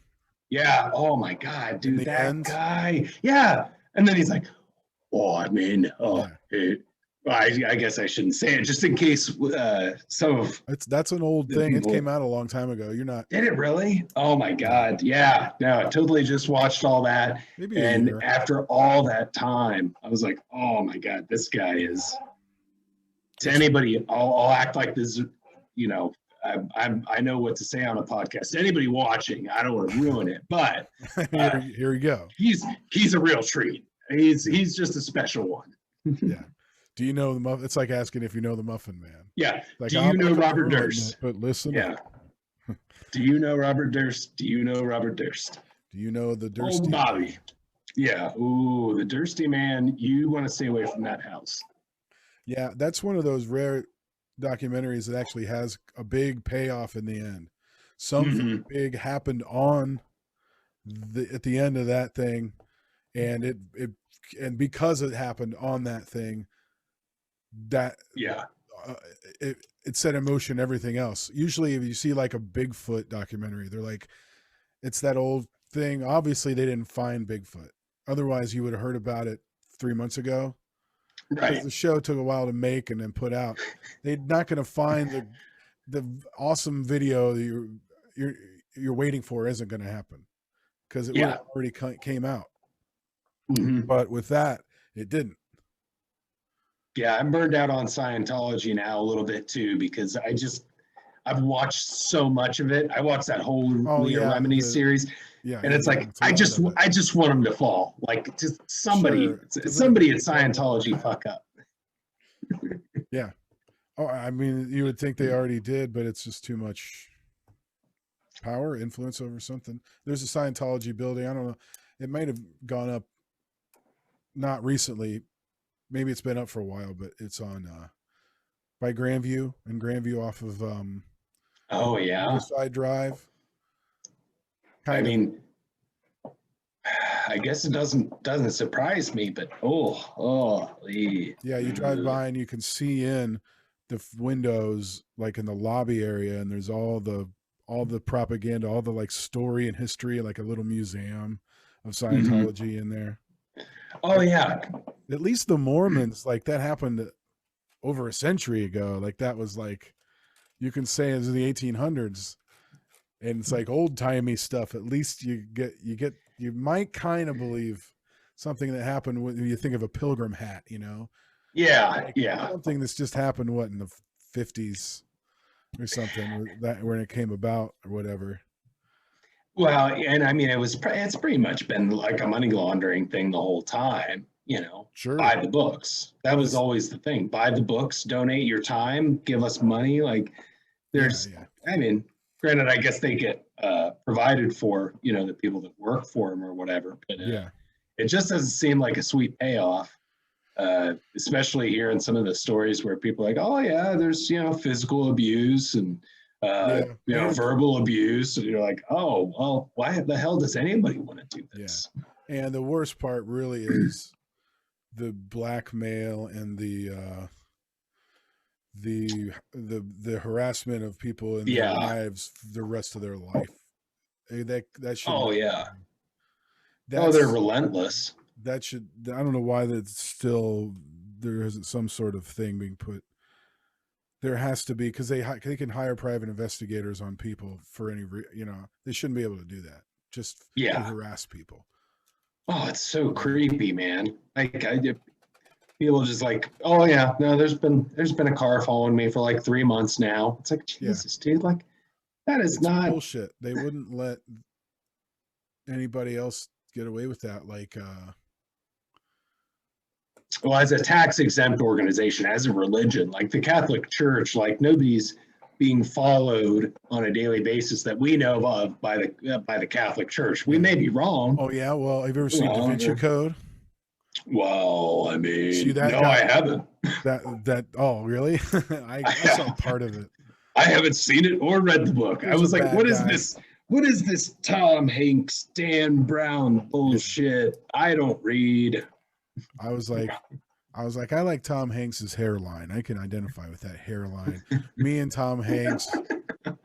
Yeah. Oh my God, dude, that guy. Yeah, and then he's like, "Oh, I mean, I guess I shouldn't say it, just in case some of that's an old thing. It came out a long time ago. You're not. Did it really? Oh my God! Yeah. No, I totally just watched all that, Maybe and after all that time, I was like, oh my God, this guy is. To anybody, I'll act like this. You know, I know what to say on a podcast. To anybody watching, I don't want to ruin it, but here we go. He's a real treat. He's just a special one. Yeah. Do you know the Muffin? It's like asking if you know the Muffin Man. Yeah. Like, do you know Robert Durst? But listen. Yeah. Do you know Robert Durst? Do you know Robert Durst? Do you know the Dursty? Oh, Bobby. Yeah. Ooh, the Dursty Man. You want to stay away from that house. Yeah, that's one of those rare documentaries that actually has a big payoff in the end. Something big happened at the end of that thing, and and because it happened on that thing, that it set in motion everything else. Usually if you see like a Bigfoot documentary, they're like, it's that old thing. Obviously they didn't find Bigfoot, otherwise you would have heard about it 3 months ago, right? The show took a while to make and then put out. They're not going to find the awesome video that you're waiting for. Isn't going to happen because it already came out. But with that, it didn't. Yeah, I'm burned out on Scientology now a little bit too, because I've watched so much of it. I watched that whole Leah Remini series. Yeah, and it's like I just want them to fall. Like just somebody Sure, at Scientology fuck up. Yeah. Oh, I mean, you would think they already did, but it's just too much power, influence over something. There's a Scientology building. I don't know. It might have gone up not recently. Maybe it's been up for a while, but it's on by Grandview off of oh yeah, Riverside Drive. I mean, I guess it doesn't surprise me, but yeah, you drive by and you can see in the windows, like in the lobby area, and there's all the propaganda, all the like story and history, like a little museum of Scientology in there. Oh yeah, at least the Mormons, like that happened over a century ago. Like that was like, you can say it was in the 1800s, and it's like old timey stuff. At least you might kind of believe something that happened when you think of a pilgrim hat, you know? Yeah, like yeah. Something that's just happened, what, in the 50s or something, that when it came about or whatever. Well, and I mean, it's pretty much been like a money laundering thing the whole time, you know. Sure. Buy the books. That was always the thing. Buy the books, donate your time, give us money. Like there's, I mean, granted, I guess they get provided for, you know, the people that work for them or whatever, but it just doesn't seem like a sweet payoff. Especially hearing some of the stories where people are like, oh yeah, there's, you know, physical abuse and you know, verbal abuse, and you're like, oh well, why the hell does anybody want to do this? And the worst part really is the blackmail and the harassment of people in their lives the rest of their life. That should they're relentless. That should, I don't know why that's still, there isn't some sort of thing being put. There has to be, because they can hire private investigators on people for any, you know, they shouldn't be able to do that. Just to harass people. Oh, it's so creepy, man. Like people just like, oh yeah, no, there's been a car following me for like 3 months now. It's like, Jesus, dude, like it's not bullshit. They wouldn't let anybody else get away with that. Like, well, as a tax exempt organization, as a religion, like the Catholic Church, like nobody's being followed on a daily basis that we know of by the Catholic Church. We may be wrong. Oh yeah, well, have you ever seen Da Vinci Code? Well, I mean, no, I haven't. That oh really? I saw part of it. I haven't seen it or read the book. I was like, what is this? What is this Tom Hanks, Dan Brown bullshit? I don't read. I was like, I like Tom Hanks's hairline. I can identify with that hairline. Me and Tom Hanks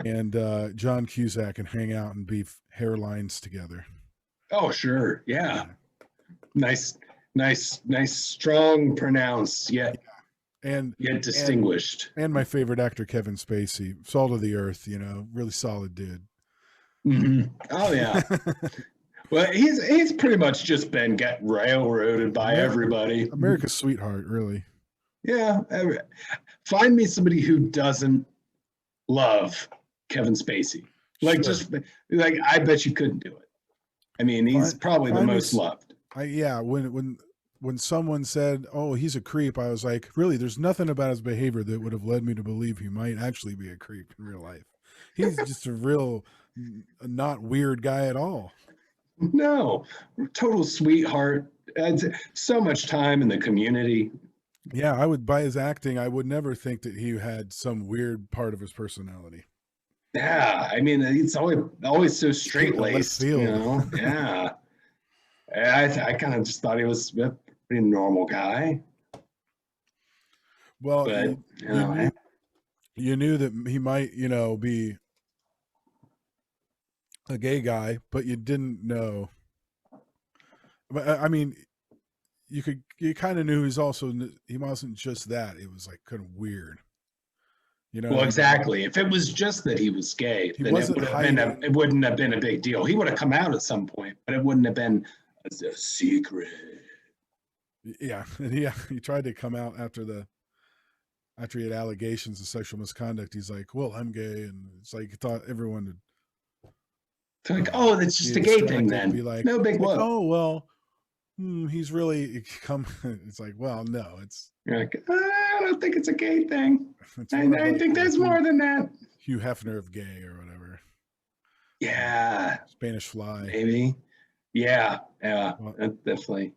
and John Cusack can hang out and be hairlines together. Oh, sure. Yeah. Nice, strong, pronounced, yet distinguished. And my favorite actor, Kevin Spacey, salt of the earth, you know, really solid dude. Mm-hmm. Oh, yeah. Well, he's pretty much just been railroaded by everybody. America's sweetheart, really. Yeah. Find me somebody who doesn't love Kevin Spacey. Like, just like, I bet you couldn't do it. I mean, he's probably the most loved. When someone said, "Oh, he's a creep," I was like, really? There's nothing about his behavior that would have led me to believe he might actually be a creep in real life. He's just a real, not weird guy at all. No, total sweetheart. So much time in the community. Yeah, I would, by his acting, I would never think that he had some weird part of his personality. Yeah, I mean, it's always so straight-laced, you know? Yeah. I kind of just thought he was a pretty normal guy. Well, but, you knew that he might, you know, be a gay guy, but you didn't know. But I mean, you kind of knew he wasn't just that. It was like kind of weird, you know. Well, exactly. If it was just that he was gay, then it wouldn't have been a big deal. He would have come out at some point, but it wouldn't have been a secret. Yeah, and he tried to come out after the after he had allegations of sexual misconduct, he's like, well, I'm gay. And it's like, he thought everyone would. It's like, oh, that's just a gay thing then. Be like, no big like, whoop. oh, well, he's really come. It's like, well, no, it's. You're like, I don't think it's a gay thing. I like, think there's more than that. Hugh Hefner of gay or whatever. Yeah. Spanish Fly. Maybe. Yeah. Well, definitely.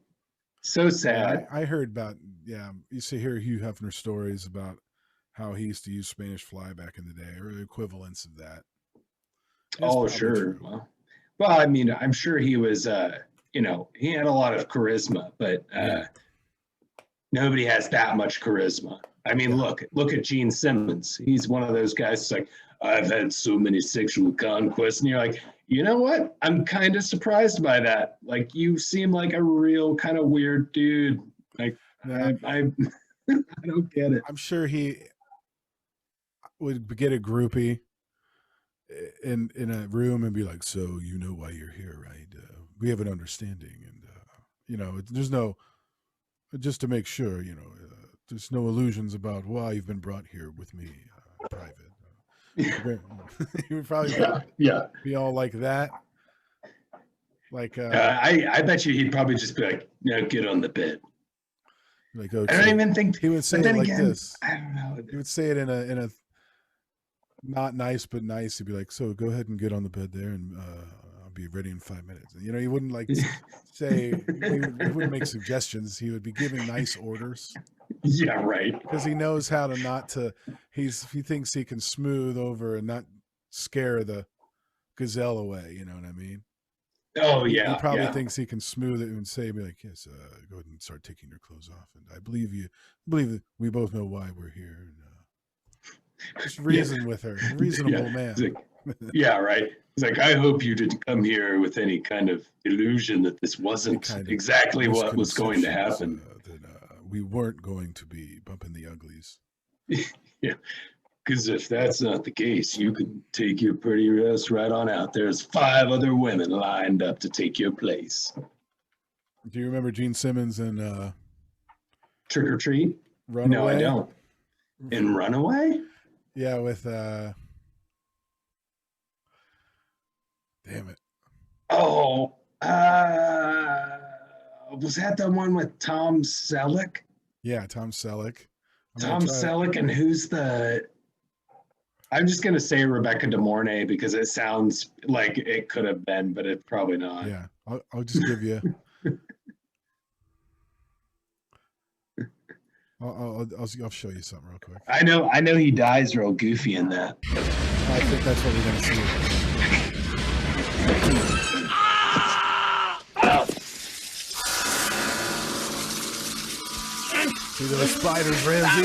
So sad. I heard about, you used to hear Hugh Hefner stories about how he used to use Spanish Fly back in the day, or the equivalents of that. Oh, sure. Well, I mean, I'm sure he was, he had a lot of charisma, but nobody has that much charisma. I mean, look at Gene Simmons. He's one of those guys that's like, I've had so many sexual conquests. And you're like, you know what? I'm kind of surprised by that. Like, you seem like a real kind of weird dude. Like, I don't get it. I'm sure he would get a groupie in a room and be like, so you know why you're here, right? We have an understanding. And, there's no, just to make sure, there's no illusions about why you've been brought here with me in private. He would probably be all like that. Like I bet you he'd probably just be like, no, get on the bed. Like, I don't even think he would say it like this. I don't know. He would say it in a not nice but nice. He'd be like, so go ahead and get on the bed there, and I'll be ready in 5 minutes. He wouldn't like say he wouldn't make suggestions. He would be giving nice orders. Yeah, right. Because he knows how to not to. He thinks he can smooth over and not scare the gazelle away. You know what I mean? Oh yeah. He probably thinks he can smooth it and say, be like, yes, go ahead and start taking your clothes off. And I believe you. I believe that we both know why we're here. And, just reason with her. Reasonable man. Like, yeah, right. It's like, I hope you didn't come here with any kind of illusion that this wasn't exactly what was going to happen. We weren't going to be bumping the uglies. Yeah, because if that's not the case, you can take your pretty ass right on out. There's 5 other women lined up to take your place. Do you remember Gene Simmons and Trick or Treat? Runaway? No, I don't. In Runaway? Yeah, with damn it. Oh, was that the one with Tom Selleck? Yeah, Tom Selleck. Tom Selleck, and who's the? I'm just gonna say Rebecca De Mornay because it sounds like it could have been, but it's probably not. Yeah, I'll just give you. I'll show you something real quick. I know he dies real goofy in that. I think that's what we're gonna see. See those spiders, Ramsey?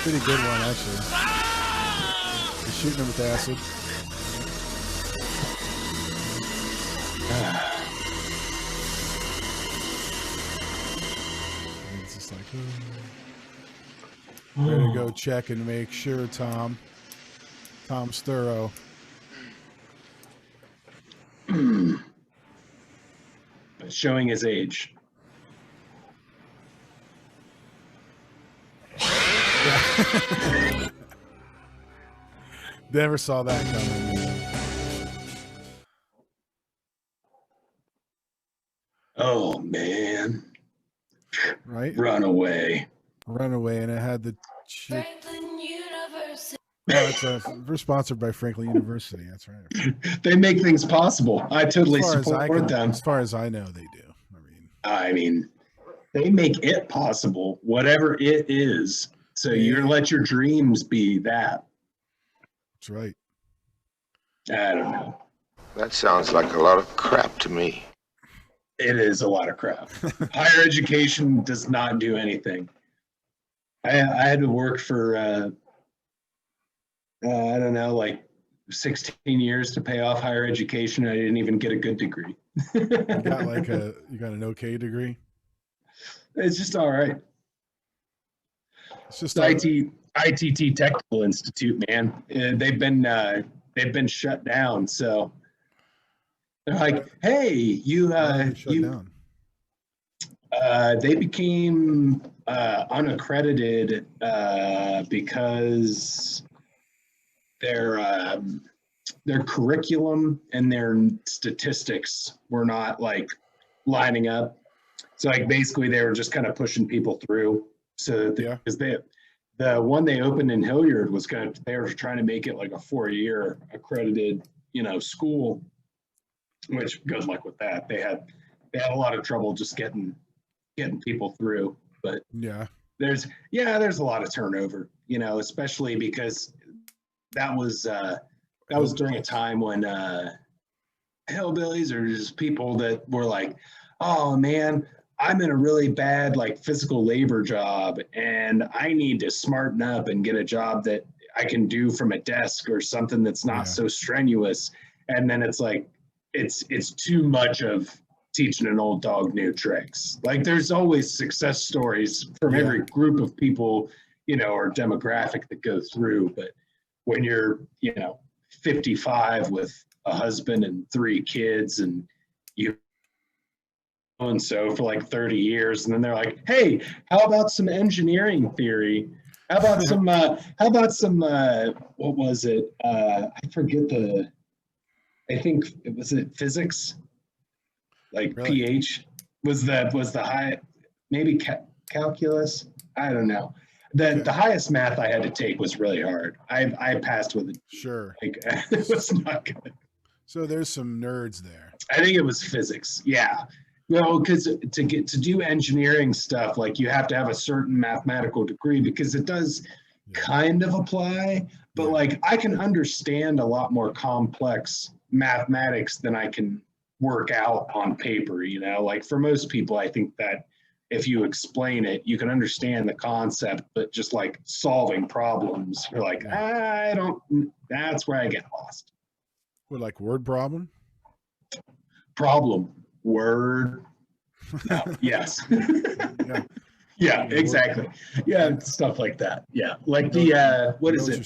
Pretty good one, actually. He's shooting him with acid. And it's just like, ready to go check and make sure, Tom. Tom's thorough. Showing his age. Never saw that coming. Oh man. Right? Runaway, and it had the chick. We're sponsored by Franklin University. That's right. They make things possible. I totally support them. As far as I know, they do. I mean, they make it possible, whatever it is. So you're gonna let your dreams be that. That's right. I don't know. That sounds like a lot of crap to me. It is a lot of crap. Higher education does not do anything. I had to work for I don't know, like 16 years to pay off higher education. I didn't even get a good degree. You got an okay degree? It's just all right. It's just IT ITT Technical Institute, man. They've been shut down. So they're like, hey, Down. They became unaccredited because their curriculum and their statistics were not like lining up. So like basically they were just kind of pushing people through. So because the one they opened in Hilliard was they were trying to make it like a 4-year accredited, school, which good luck with that. They had a lot of trouble just getting people through. But there's a lot of turnover, especially because that was during a time when hillbillies are just people that were like, oh man, I'm in a really bad like physical labor job and I need to smarten up and get a job that I can do from a desk or something that's not so strenuous. And then it's like, it's too much of teaching an old dog new tricks. Like there's always success stories from every group of people, or demographic that go through. But when you're, 55 with a husband and 3 kids and so for like 30 years, and then they're like, hey, how about some engineering theory? How about some what was it? I forget I think it physics? Like really? pH was the high, maybe calculus. I don't know. The highest math I had to take was really hard. I passed with it. Sure. Like, it was not good. So there's some nerds there. I think it was physics. Yeah. Well, because to do engineering stuff, like you have to have a certain mathematical degree because it does kind of apply, but like I can understand a lot more complex mathematics than I can work out on paper, like for most people, I think that if you explain it, you can understand the concept, but just like solving problems, you're like, that's where I get lost. What, like word problem? Word. No, yes. Yeah, exactly. Yeah, stuff like that. Yeah. Like what is it?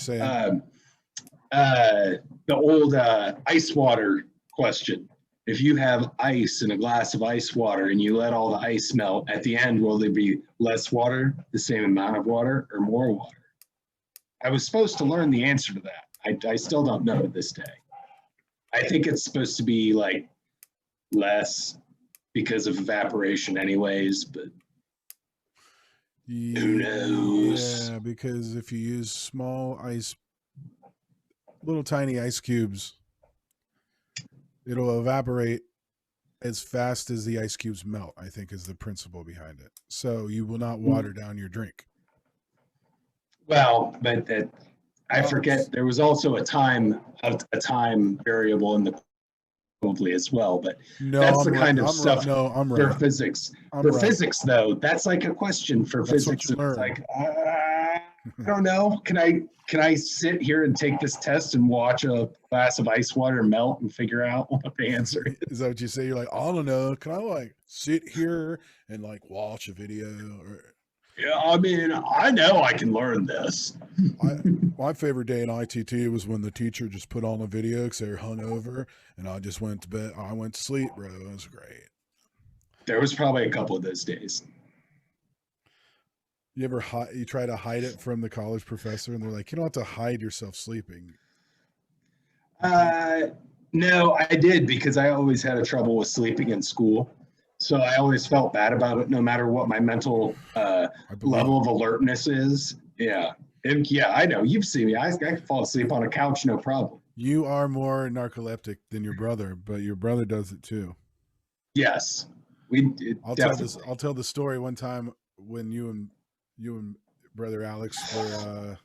The old ice water question. If you have ice in a glass of ice water and you let all the ice melt, at the end, will there be less water, the same amount of water, or more water? I was supposed to learn the answer to that. I still don't know to this day. I think it's supposed to be like less because of evaporation anyways, but who knows? Yeah, because if you use little tiny ice cubes, it'll evaporate as fast as the ice cubes melt, I think is the principle behind it. So you will not water down your drink. Well, but I forget, there was also a time variable in the probably as well, but that's the kind of stuff for physics. For physics, though, that's like a question for physics. It's like, I don't know. Can I sit here and take this test and watch a glass of ice water melt and figure out what the answer is? Is that what you say? You're like, I don't know. Can I like sit here and like watch a video? Yeah, I mean, I know I can learn this. My favorite day in ITT was when the teacher just put on a video because they were hungover, and I just went to bed. I went to sleep, bro. It was great. There was probably a couple of those days. You ever you try to hide it from the college professor, and they're like, you don't have to hide yourself sleeping. No, I did, because I always had a trouble with sleeping in school. So I always felt bad about it, no matter what my mental level of alertness is. Yeah. Yeah, I know. You've seen me. I can fall asleep on a couch, no problem. You are more narcoleptic than your brother, but your brother does it too. Yes. I'll tell the story one time when you and brother Alex were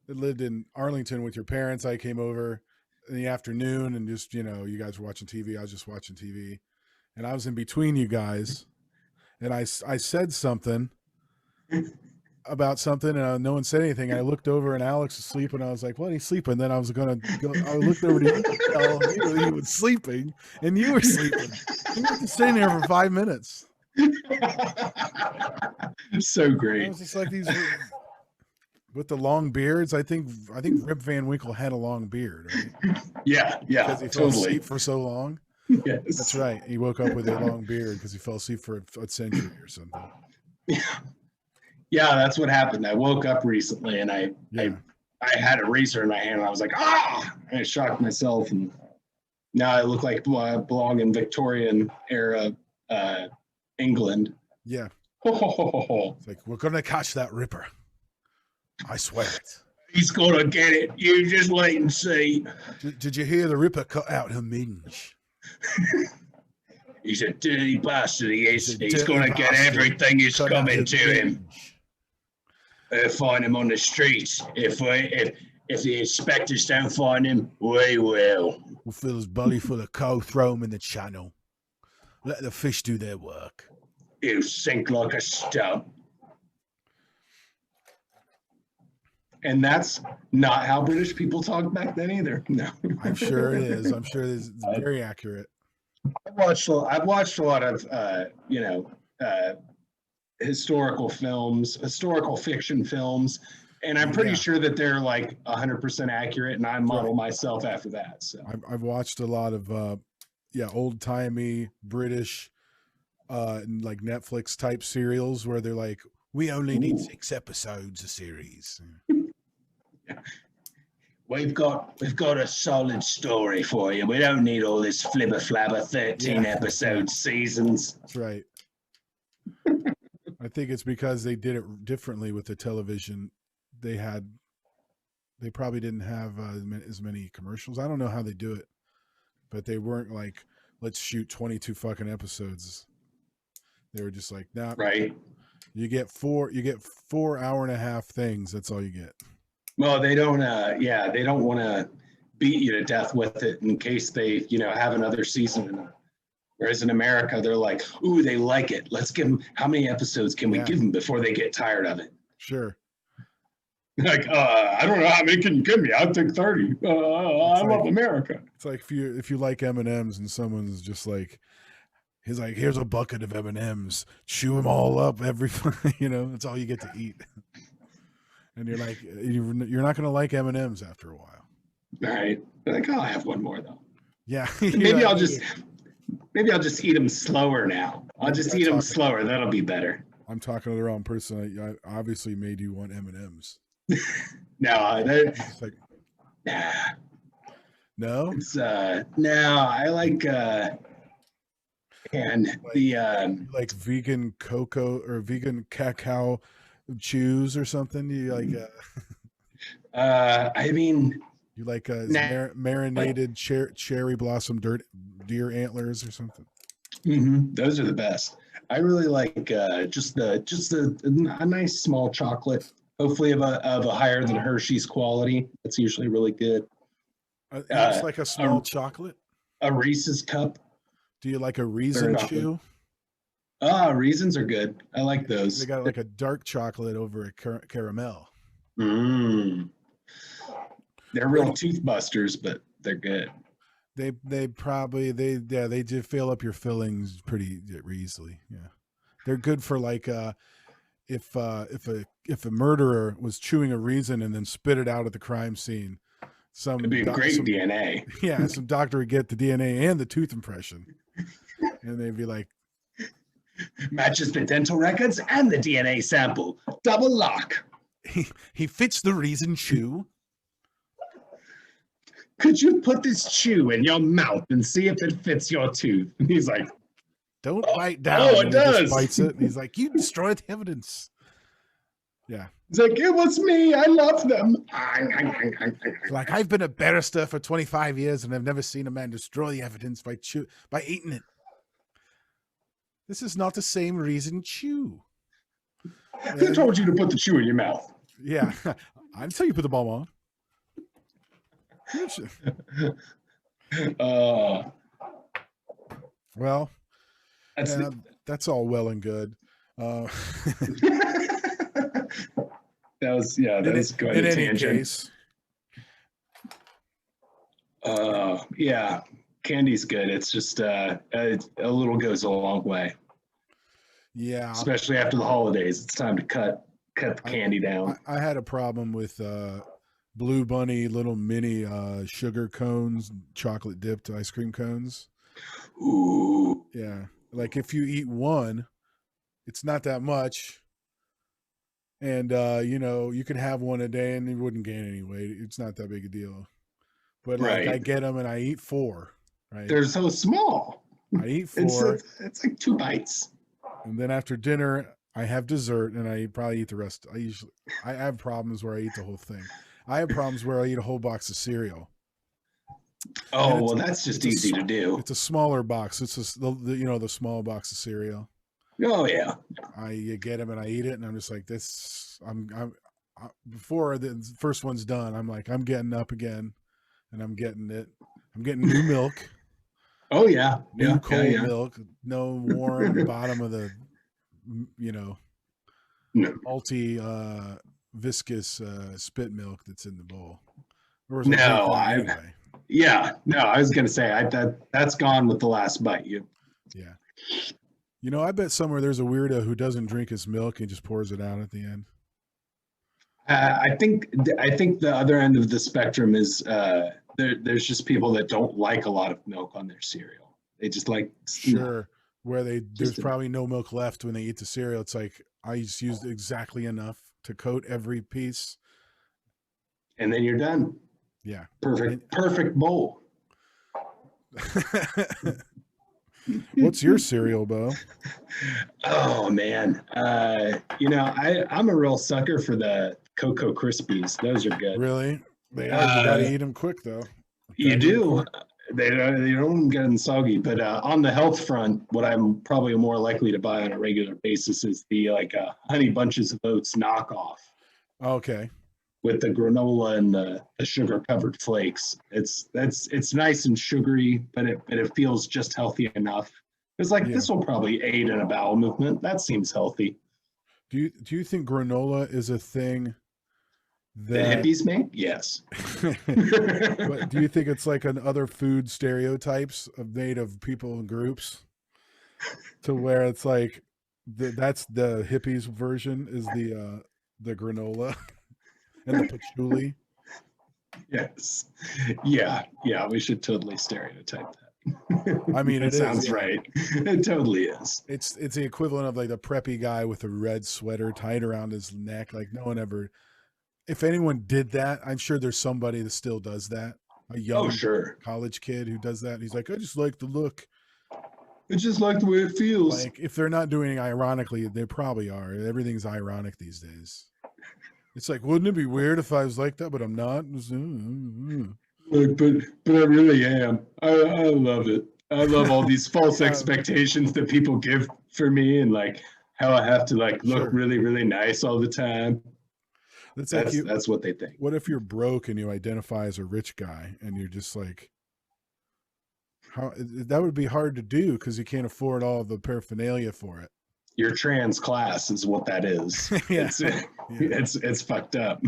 lived in Arlington with your parents. I came over in the afternoon and just, you guys were watching TV. I was just watching TV, and I was in between you guys, and I said something about something, and no one said anything. I looked over and Alex was sleeping. I was like, "What? He's sleeping." Then I was gonna go. I looked over to you. He was sleeping, and you were sleeping. You were just sitting there for 5 minutes. So great. I was just like, with the long beards. I think Rip Van Winkle had a long beard. Right? Yeah, Because he fell totally. asleep for so long. Yes. That's right. He woke up with a long beard because he fell asleep for a century or something. Yeah, that's what happened. I woke up recently and I had a razor in my hand and I was like, ah! And I shocked myself, and now I look like I belong in Victorian era England. Yeah. Ho. It's like, we're gonna catch that Ripper. I swear it. He's gonna get it. You just wait and see. Did you hear the Ripper cut out her minge? He's a dirty bastard. He is. He's a He's dirty gonna get bastard. everything is Cut out coming her to him. minge. Find him on the streets. If the inspectors don't find him, we will. We'll fill his belly full of coal, throw him in the channel. Let the fish do their work. He'll sink like a stump. And that's not how British people talked back then either. No. I'm sure it is. I'm sure it's very accurate. I've watched a lot of historical fiction films, and I'm pretty sure that they're like 100% accurate, and I model myself after that. So I've watched a lot of old timey British like Netflix type serials where they're like, we only need 6 episodes a series. We've got a solid story for you. We don't need all this flibber flabber 13 episode seasons. That's right. I think it's because they did it differently with the television. They probably didn't have as many commercials. I don't know how they do it, but they weren't like, let's shoot 22 fucking episodes. They were just like, nah, right. You get 4 hour-and-a-half things. That's all you get. Well, they don't they don't want to beat you to death with it in case they, have another season. Whereas in America, they're like, ooh, they like it. Let's give them, how many episodes can we give them before they get tired of it? Sure. Like, I don't know, how many can you give me? I'll take 30. I love America. It's like if you like M&Ms and someone's just like, he's like, here's a bucket of M&Ms. Chew them all up every, that's all you get to eat. And you're like, you're not going to like M&Ms after a while. All right. Like, I'll have one more though. Yeah. Maybe I'll just eat them slower now. I'll just eat them slower. That'll be better. I'm talking to the wrong person. I obviously made you want M&Ms. No, it's like, nah. No? It's no, I like like vegan cocoa or vegan cacao chews or something. You like I mean, you like marinated cherry blossom deer antlers or something. Mm-hmm. Those are the best. I really like just a nice small chocolate, hopefully of a higher than Hershey's quality. That's usually really good. It's like a small chocolate. A Reese's cup. Do you like a Reason chew? Reasons are good. I like those. They got like a dark chocolate over a caramel. They're real tooth busters, but they're good. They do fill up your fillings pretty easily. Yeah, they're good for like if a murderer was chewing a Reason and then spit it out at the crime scene. It'd be great DNA. Yeah, some doctor would get the DNA and the tooth impression, and they'd be like, matches the dental records and the DNA sample. Double lock. He fits the Reason chew. Could you put this chew in your mouth and see if it fits your tooth? And he's like, don't bite down. Oh, it does. Just bites it. And he's like, you destroyed the evidence. Yeah. He's like, it was me. I love them. Like, I've been a barrister for 25 years and I've never seen a man destroy the evidence by eating it. This is not the same Reason chew. Who told you to put the chew in your mouth? Yeah. I didn't tell you to put the bomb on. Well, that's all well and good. That was quite a tangent. Case. Yeah, candy's good. It's just a little goes a long way. Yeah, especially after the holidays, it's time to cut. cut the candy down. I had a problem with Blue Bunny little mini sugar cones, chocolate dipped ice cream cones. Ooh. Yeah. Like if you eat one, it's not that much. And you can have one a day and you wouldn't gain any weight. It's not that big a deal. But like I get them and I eat 4. Right? They're so small. I eat 4. It's like 2 bites. And then after dinner, I have dessert and I probably eat the rest. I have problems where I eat the whole thing. I have problems where I eat a whole box of cereal. Oh, well, that's just easy to do. It's a smaller box. It's the small box of cereal. Oh yeah. I get them and I eat it, and I'm just like this. Before the first one's done, I'm like, I'm getting up again, and I'm getting it. I'm getting new milk. Oh yeah. New cold milk. No warm bottom of the, malty, viscous spit milk that's in the bowl. Yeah, no, I was gonna say that's gone with the last bite. Yeah. I bet somewhere there's a weirdo who doesn't drink his milk and just pours it out at the end. I think the other end of the spectrum is there's just people that don't like a lot of milk on their cereal. They just like where there's probably no milk left when they eat the cereal. It's like I just used exactly enough to coat every piece, and then you're done. Yeah, perfect bowl. What's your cereal, Beau? Oh man, I'm a real sucker for the Cocoa Krispies. Those are good. Really? They are. You gotta eat them quick though. You do. They don't get them soggy. But on the health front, what I'm probably more likely to buy on a regular basis is the Honey Bunches of Oats knockoff. Okay. With the granola and the sugar covered flakes. It's nice and sugary, but it feels just healthy enough. It's like this will probably aid in a bowel movement. That seems healthy. Do you think granola is a thing that the hippies make? Yes. But do you think it's like an other food stereotypes made of people in groups to where it's like that's the hippies version is the granola? And the patchouli. Yes. Yeah. We should totally stereotype that. I mean, it sounds right. It totally is. It's the equivalent of like the preppy guy with a red sweater tied around his neck. Like no one ever. If anyone did that, I'm sure there's somebody that still does that. A young college kid who does that. He's like, I just like the look. I just like the way it feels. Like if they're not doing it ironically, they probably are. Everything's ironic these days. It's like, wouldn't it be weird if I was like that, but I'm not? Look, but I really am. I love it. I love all these false expectations that people give for me, and like how I have to like look really, really nice all the time. That's what they think. What if you're broke and you identify as a rich guy, and you're just like, how that would be hard to do because you can't afford all the paraphernalia for it. Your trans class is what that is. It's fucked up.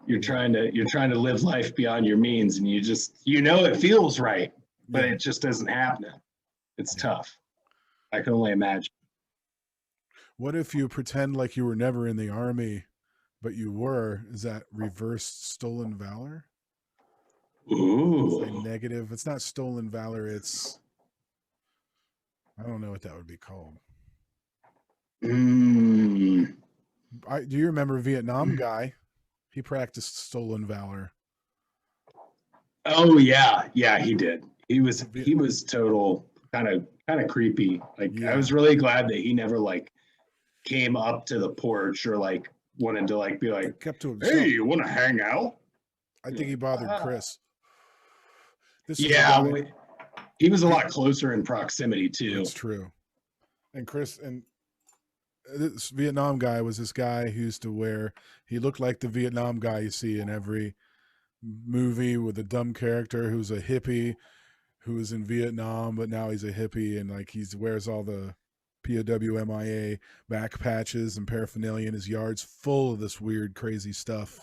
You're trying to live life beyond your means, and it feels right, but it just isn't happening. It's tough. I can only imagine. What if you pretend like you were never in the army, but you were? Is that reversed stolen valor? Ooh. It's like negative. It's not stolen valor. It's I don't know what that would be called. Do you remember Vietnam guy? He practiced stolen valor. Oh yeah, he did. He was total kind of creepy. Like I was really glad that he never like came up to the porch or like wanted to like be like, kept to himself. Hey, you want to hang out? I think he bothered Chris. He was a lot closer in proximity too. That's true. And Chris and this Vietnam guy was this guy who used to he looked like the Vietnam guy you see in every movie with a dumb character who's a hippie who was in Vietnam, but now he's a hippie and like he wears all the POW MIA back patches and paraphernalia in his yard's full of this weird, crazy stuff.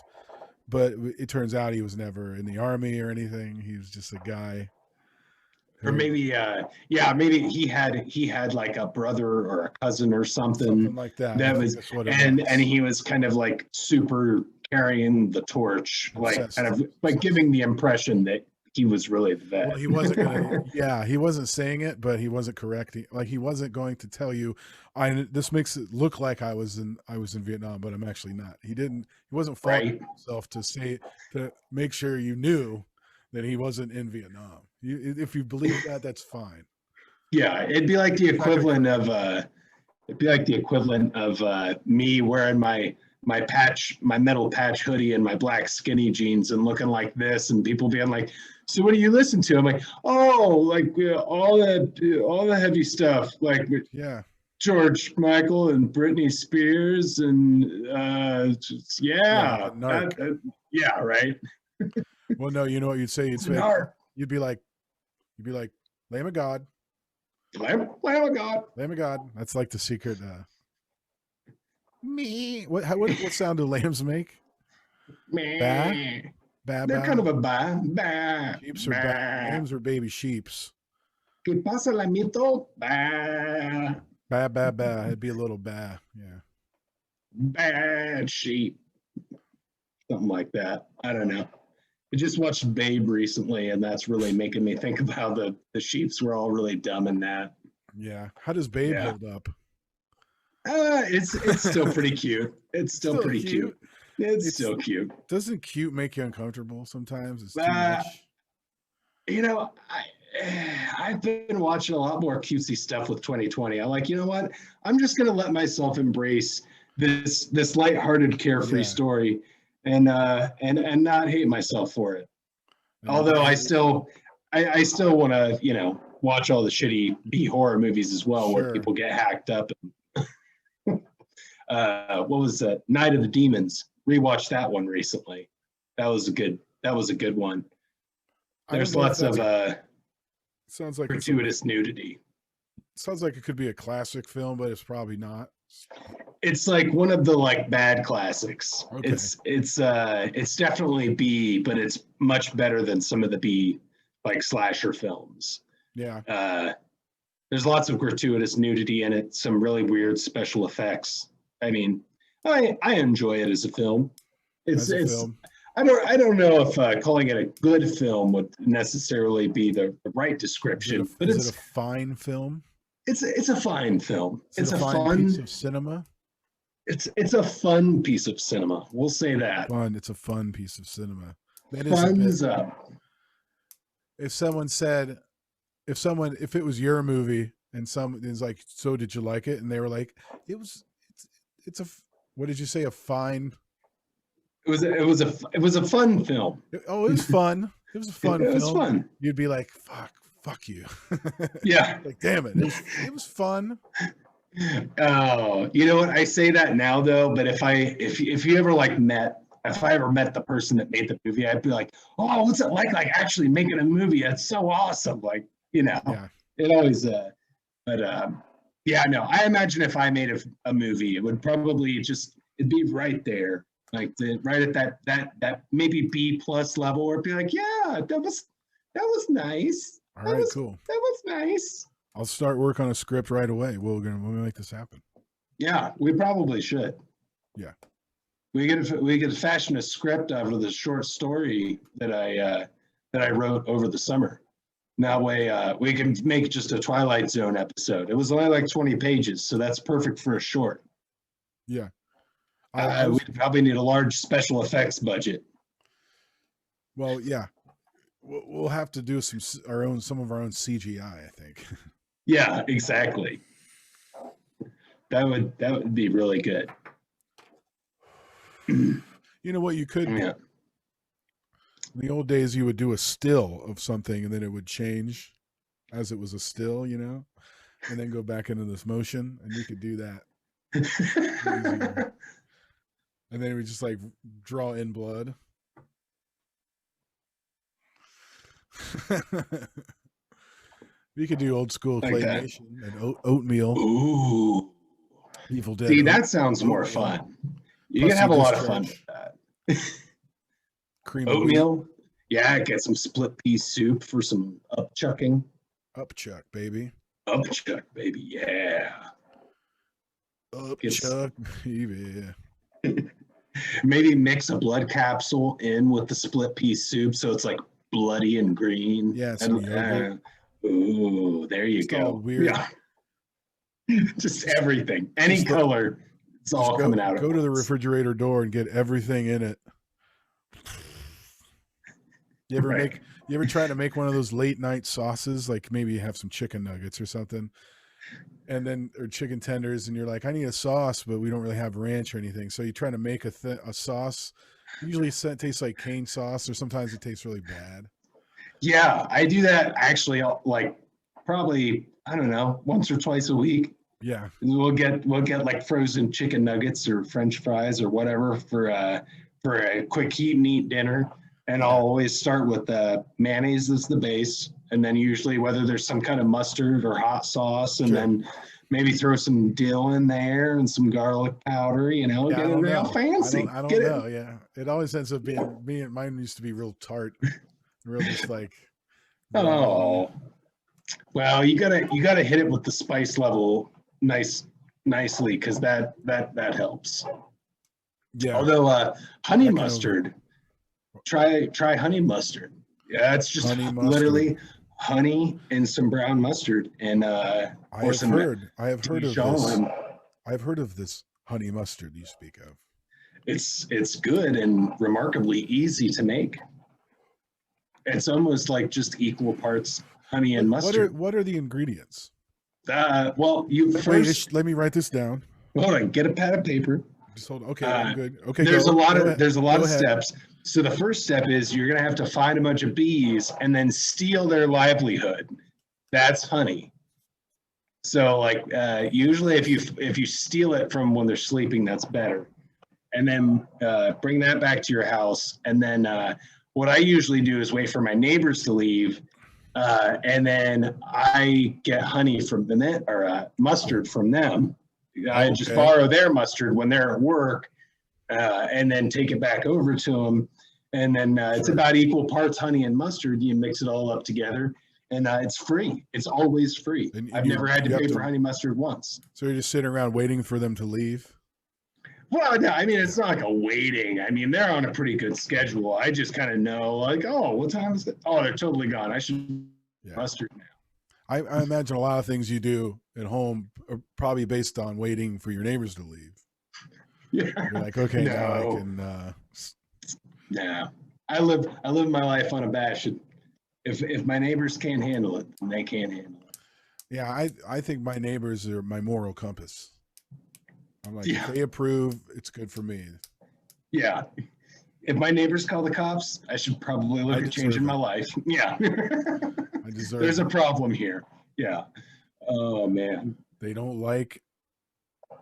But it turns out he was never in the army or anything. He was just a guy Or maybe maybe he had like a brother or a cousin or something like that. That was and he was kind of like super carrying the torch, Obsessed. like kind of like giving the impression that he was really the vet. Well, he wasn't gonna, yeah, he wasn't saying it, but he wasn't correcting. Like he wasn't going to tell you, this makes it look like I was in Vietnam, but I'm actually not. He wasn't faulting himself to make sure you knew that he wasn't in Vietnam. If you believe that, that's fine. Yeah, it'd be like the equivalent of me wearing my metal patch hoodie and my black skinny jeans and looking like this, and people being like, so what do you listen to? I'm like, oh, like all the heavy stuff, like George Michael and Britney Spears and right. Well, no, you know what you'd say? You'd be like, Lamb of God. Lamb of God. Lamb of God. That's like the secret. Me. What sound do lambs make? Bah? Bah, They're bah. kind of a bah. Bah. Sheeps are lambs are baby sheeps. ¿Qué pasa, lamito? Bah. Bah, bah, bah. It'd be a little bah. Yeah. Bad sheep. Something like that. I don't know. I just watched Babe recently, and that's really making me think of how the sheeps were all really dumb in that. Yeah. How does Babe hold up? It's still pretty cute. It's still pretty cute. It's still cute. Doesn't cute make you uncomfortable sometimes? It's too much. You know, I've been watching a lot more cutesy stuff with 2020. I'm like, you know what? I'm just gonna let myself embrace this lighthearted, carefree story, and not hate myself for it. Although I still want to, watch all the shitty B horror movies as well, where people get hacked up. What was that? Night of the Demons. Rewatched that one recently. That was a good one. There's lots of sounds like gratuitous nudity. Sounds like it could be a classic film, but it's probably not. It's like one of the bad classics. Okay. It's definitely B, but it's much better than some of the B slasher films. Yeah. There's lots of gratuitous nudity in it, some really weird special effects. I mean, I enjoy it as a film. Film. I don't know if calling it a good film would necessarily be the right description. Is it a fine film? It's a fine film. It's a fun piece of cinema. It's a fun piece of cinema. We'll say that. Fun. It's a fun piece of cinema. That Fun's up. If it was your movie and someone is like, so did you like it? And they were like, what did you say? A fine. It was a fun film. It was fun. It was a fun film. It was fun. You'd be like, fuck you. Yeah. Like, damn it. It was fun. Oh, you know what? I say that now though, but if you ever if I ever met the person that made the movie, I'd be like, oh, what's it like actually making a movie? That's so awesome. It always, I imagine if I made a movie, it would probably it'd be right there. Right at that maybe B+ level, or be like, yeah, that was nice. All right, cool. That was nice. I'll start work on a script right away. We'll make this happen. Yeah, we probably should. Yeah, we could fashion a script out of the short story that I wrote over the summer. That way, we can make just a Twilight Zone episode. It was only 20 pages, so that's perfect for a short. Yeah. We'd probably need a large special effects budget. Well, yeah, we'll have to do some of our own CGI, I think. Yeah, exactly. That would be really good. You know what you could do? In the old days, you would do a still of something, and then it would change as it was a still, and then go back into this motion, and you could do that. And then we just draw in blood. We could do old school claymation and oatmeal. Ooh. Evil Dead. See, that sounds more fun. You can have a lot of fun with that. Cream oatmeal. Yeah, get some split pea soup for some upchucking. Upchuck, baby. Upchuck, baby. Yeah. Upchuck, baby. Maybe mix a blood capsule in with the split pea soup so it's like bloody and green. Yeah, some yogurt. Ooh, there you Just go. all weird. Yeah. Just everything. Any Just color. It's all coming out of it. Go to the refrigerator door and get everything in it. You ever try to make one of those late night sauces? Like maybe you have some chicken nuggets or something, and then or chicken tenders, and you're like, I need a sauce, but we don't really have ranch or anything. So you try to make a sauce. Usually it tastes like cane sauce, or sometimes it tastes really bad. Yeah, I do that actually. Like probably I don't know, once or twice a week. Yeah, we'll get like frozen chicken nuggets or French fries or whatever for a quick heat and eat dinner. And I'll always start with mayonnaise as the base, and then usually whether there's some kind of mustard or hot sauce, and then maybe throw some dill in there and some garlic powder. You know, get it real fancy. I don't know. Yeah, it always ends up being mine used to be real tart, real just like. Oh, well, you gotta hit it with the spice level nicely because that helps. Yeah. Although honey mustard. Try honey mustard. Yeah, it's just literally honey and some brown mustard and I have heard of this honey mustard you speak of. It's good and remarkably easy to make. It's almost like just equal parts honey and mustard. What are the ingredients? Well, first let me write this down. Hold on, get a pad of paper. Just hold. Okay, I'm good. Okay, there's a lot of steps. So the first step is you're gonna have to find a bunch of bees and then steal their livelihood. That's honey. So like usually if you steal it from when they're sleeping, that's better. And then bring that back to your house. And then what I usually do is wait for my neighbors to leave, and then I get honey from them or mustard from them. I just borrow their mustard when they're at work, and then take it back over to them. And then it's about equal parts honey and mustard. You mix it all up together, and it's free. It's always free. I've never had to pay for honey mustard once. So you're just sitting around waiting for them to leave? Well, no, I mean, it's not like a waiting. I mean, they're on a pretty good schedule. I just kind of know, like, oh, what time is it? Oh, they're totally gone. I should mustard now. I imagine a lot of things you do at home are probably based on waiting for your neighbors to leave. Yeah. You're like, okay, now I can. Yeah, I live my life unabashed. If my neighbors can't handle it, then they can't handle it. Yeah, I think my neighbors are my moral compass. I'm like, if they approve, it's good for me. Yeah. If my neighbors call the cops, I should probably look at changing my life. Yeah. There's a problem here. Yeah. Oh man. They don't like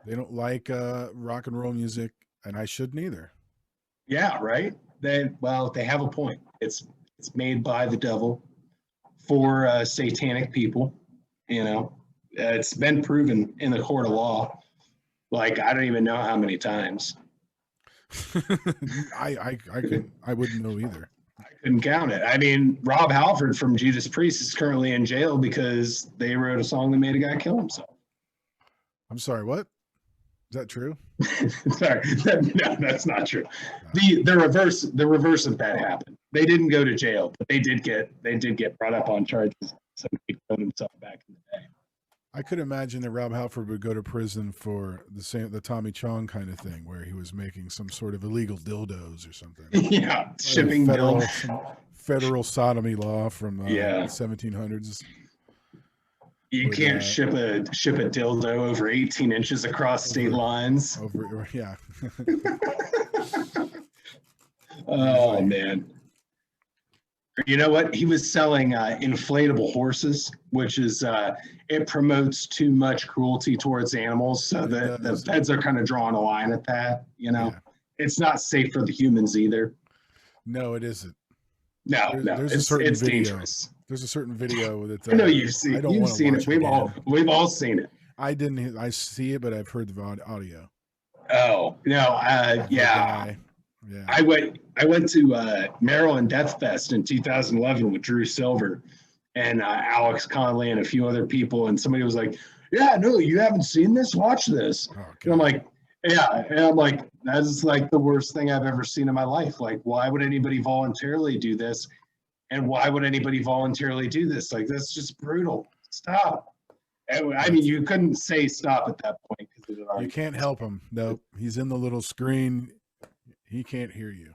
rock and roll music, and I shouldn't either. Yeah, right. They have a point. It's made by the devil for satanic people. You know, it's been proven in the court of law. Like I don't even know how many times. I wouldn't know either. I couldn't count it. I mean, Rob Halford from Judas Priest is currently in jail because they wrote a song that made a guy kill himself. I'm sorry, what? Is that true? Sorry, no, that's not true. The reverse of that happened. They didn't go to jail, but they did get brought up on charges. So he killed himself back in the day. I could imagine that Rob Halford would go to prison for the Tommy Chong kind of thing, where he was making some sort of illegal dildos or something. Yeah, shipping federal sodomy law from the 1700s. You can't ship a dildo over 18 inches across state lines. Oh man. You know what? He was selling inflatable horses, which is it promotes too much cruelty towards animals. So the feds are kind of drawing a line at that. You know, it's not safe for the humans either. No, it isn't. No, it's dangerous. There's a certain video that I know you've seen it. We've all seen it. I didn't. I see it, but I've heard the audio. Oh no! Yeah. Yeah. I went to Maryland Death Fest in 2011 with Drew Silver, and Alex Conley and a few other people, and somebody was like, yeah, no, you haven't seen this? Watch this. Oh, and I'm like, yeah. And I'm like, that is like the worst thing I've ever seen in my life. Like, why would anybody voluntarily do this? And why would anybody voluntarily do this? Like, that's just brutal. Stop. I mean, you couldn't say stop at that point. You can't help him. No, he's in the little screen. He can't hear you.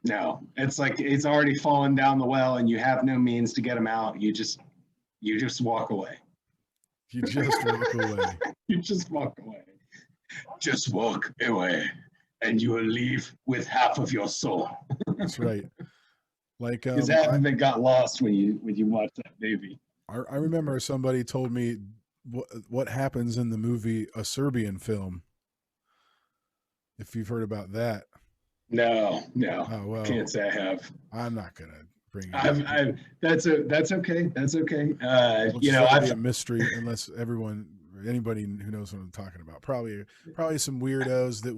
No, it's like it's already fallen down the well and you have no means to get him out. You just walk away. You just walk away. You just walk away. Just walk away and you will leave with half of your soul. That's right. Like because that got lost when you watch that movie. I remember somebody told me what happens in the movie A Serbian Film. If you've heard about that. No. Oh, well, can't say I have. I'm not gonna bring it up. That's okay. That's okay. I've a mystery unless anybody who knows what I'm talking about. Probably some weirdos that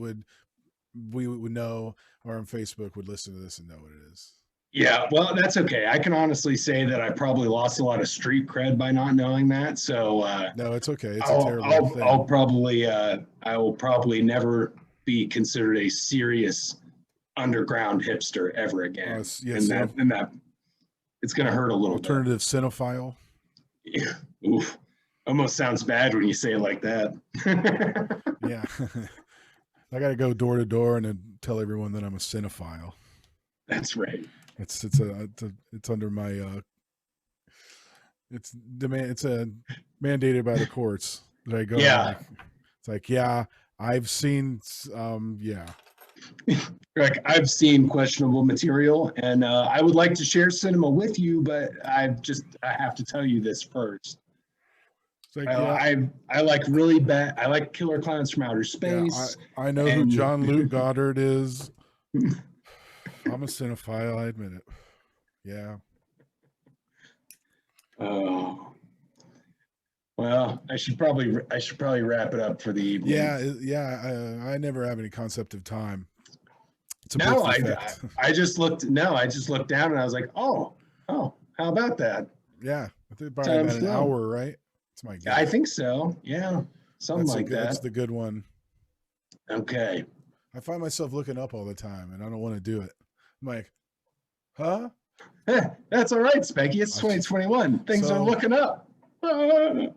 we would know, or on Facebook would listen to this and know what it is. Yeah, well, that's okay. I can honestly say that I probably lost a lot of street cred by not knowing that. So no, it's okay. It's a terrible thing. I will probably never be considered a serious underground hipster ever again. Yes, and that it's going to hurt a little. Alternative cinephile. Yeah. Oof. Almost sounds bad when you say it like that. Yeah. I got to go door to door and then tell everyone that I'm a cinephile. That's right. It's under my it's mandated by the courts that I go. Yeah. It's like, yeah, I've seen Like, I've seen questionable material, and I would like to share cinema with you, but I have to tell you this first. Like, I like really bad. I like Killer Clowns from Outer Space. Yeah, I know who John Luke Goddard is. I'm a cinephile. I admit it. Yeah. Oh. Well, I should probably wrap it up for the evening. Yeah. I never have any concept of time. No, I just looked down and I was like, oh, how about that? Yeah, I think probably about an hour, right? That's my guess. I think so. Yeah, that. That's the good one. Okay. I find myself looking up all the time, and I don't want to do it. I'm like, huh? That's all right, Spanky. It's 2021. Things are looking up. I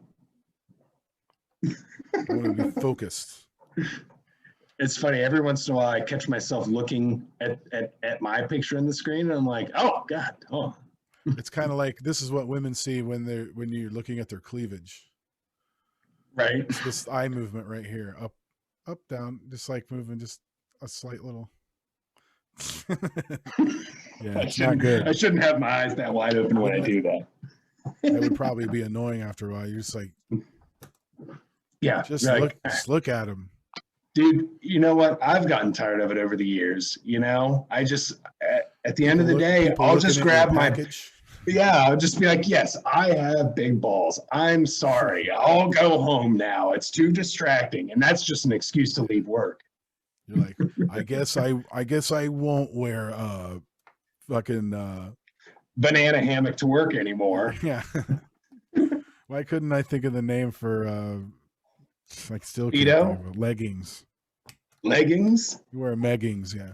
want to be focused. It's funny. Every once in a while, I catch myself looking at my picture in the screen, and I'm like, "Oh God!" Oh. It's kind of like this is what women see when you're looking at their cleavage. Right. It's this eye movement right here, up, down, just like moving, just a slight little. Yeah, it's not good. I shouldn't have my eyes that wide open when I do that. That would probably be annoying after a while. You're just like, yeah, just look at him. Dude, you know what? I've gotten tired of it over the years. I just, at the end of the day, I'll just grab my package. Yeah, I'll just be like, yes, I have big balls. I'm sorry. I'll go home now. It's too distracting. And that's just an excuse to leave work. You're like, I guess I won't wear a fucking banana hammock to work anymore. Yeah. Why couldn't I think of the name for like still leggings? Leggings? You wear meggings, yeah.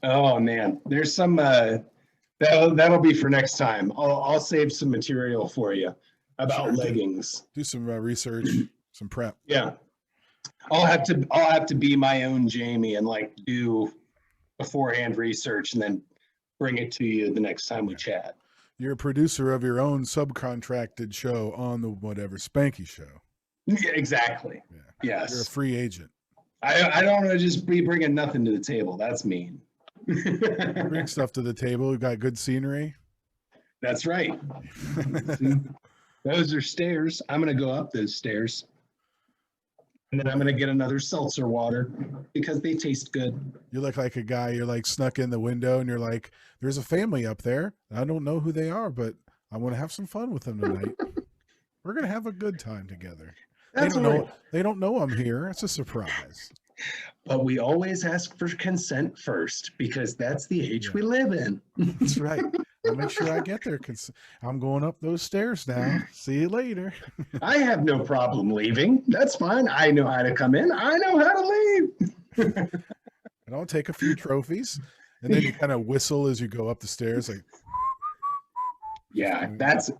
Oh man, there's some that'll be for next time. I'll save some material for you about leggings. Do some research, some prep. Yeah, I'll have to be my own Jamie and like do beforehand research and then bring it to you the next time we chat. You're a producer of your own subcontracted show on the whatever Spanky show. Yeah, exactly. Yeah. Yes. You're a free agent. I don't want to just be bringing nothing to the table. That's mean. Bring stuff to the table. We got good scenery. That's right. Those are stairs. I'm going to go up those stairs. And then I'm going to get another seltzer water because they taste good. You look like a guy, you're like snuck in the window and you're like, there's a family up there. I don't know who they are, but I want to have some fun with them tonight. We're going to have a good time together. They don't know I'm here. It's a surprise. But we always ask for consent first because that's the age we live in. That's right. I'll make sure I get there because I'm going up those stairs now. See you later. I have no problem leaving. That's fine. I know how to come in. I know how to leave. And I'll take a few trophies, and then you kind of whistle as you go up the stairs, like. Yeah, that's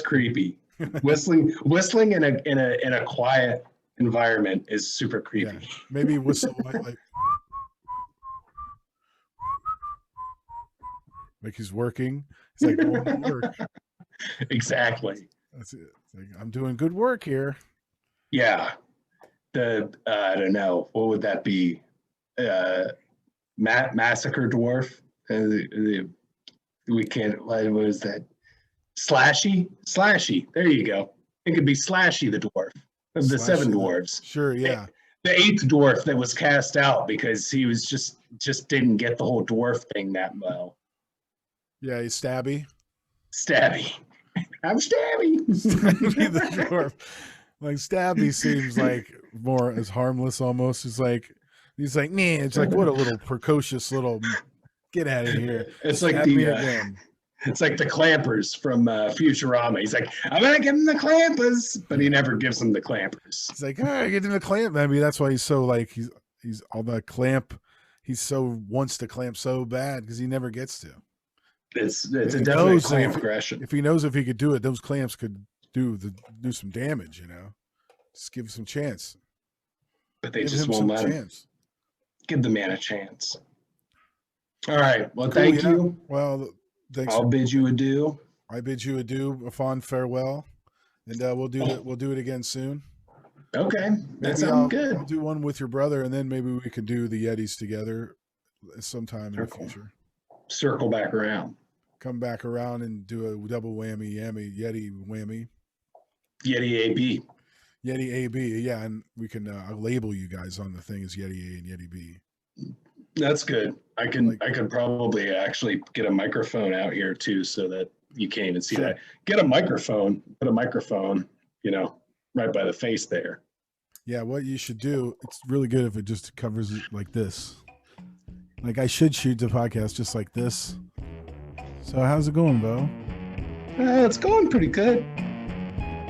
creepy. Whistling in a quiet environment is super creepy. Yeah, maybe whistle like he's working. He's like going to work. Exactly. That's it. It's like, I'm doing good work here. Yeah. I don't know, what would that be? Massacre dwarf. We can't. What is that? Slashy. There you go. It could be Slashy the dwarf of the seven dwarves. Sure, yeah. The eighth dwarf that was cast out because he was just didn't get the whole dwarf thing that well. Yeah, he's Stabby. I'm Stabby. Stabby the dwarf. Like Stabby seems like more as harmless almost. He's like, nah. It's like, what a little precocious little. Get out of here. It's like it's like the clampers from Futurama. He's like, I'm gonna give him the clampers, but he never gives him the clampers. He's like, all right, get him the clamp. I mean, that's why he's so like he's all that clamp. He's so wants to clamp so bad because he never gets to. It's a definite clamp aggression. If he knows if he could do it, those clamps could do some damage. You know, just give him some chance. But they just won't let him. Give the man a chance. All right. Well, cool, thank you. Well, thanks. I'll bid you adieu. I bid you adieu, a fond farewell, and we'll do it. We'll do it again soon. Okay, that sounds good. I'll do one with your brother, and then maybe we can do the Yetis together sometime in the future. Circle back around. Come back around and do a double whammy, Yeti whammy. Yeti AB. Yeti AB, yeah, and we can I'll label you guys on the thing as Yeti A and Yeti B. That's good. I could probably actually get a microphone out here too, so that you can't even see that. Get a microphone. Put a microphone, right by the face there. Yeah, what you should do. It's really good if it just covers it like this. Like I should shoot the podcast just like this. So how's it going, Beau? It's going pretty good.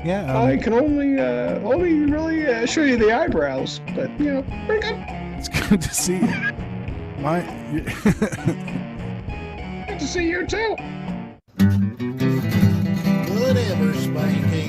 Yeah, I can only really show you the eyebrows, but pretty good. It's good to see you. Good to see you too. Whatever, Spanky.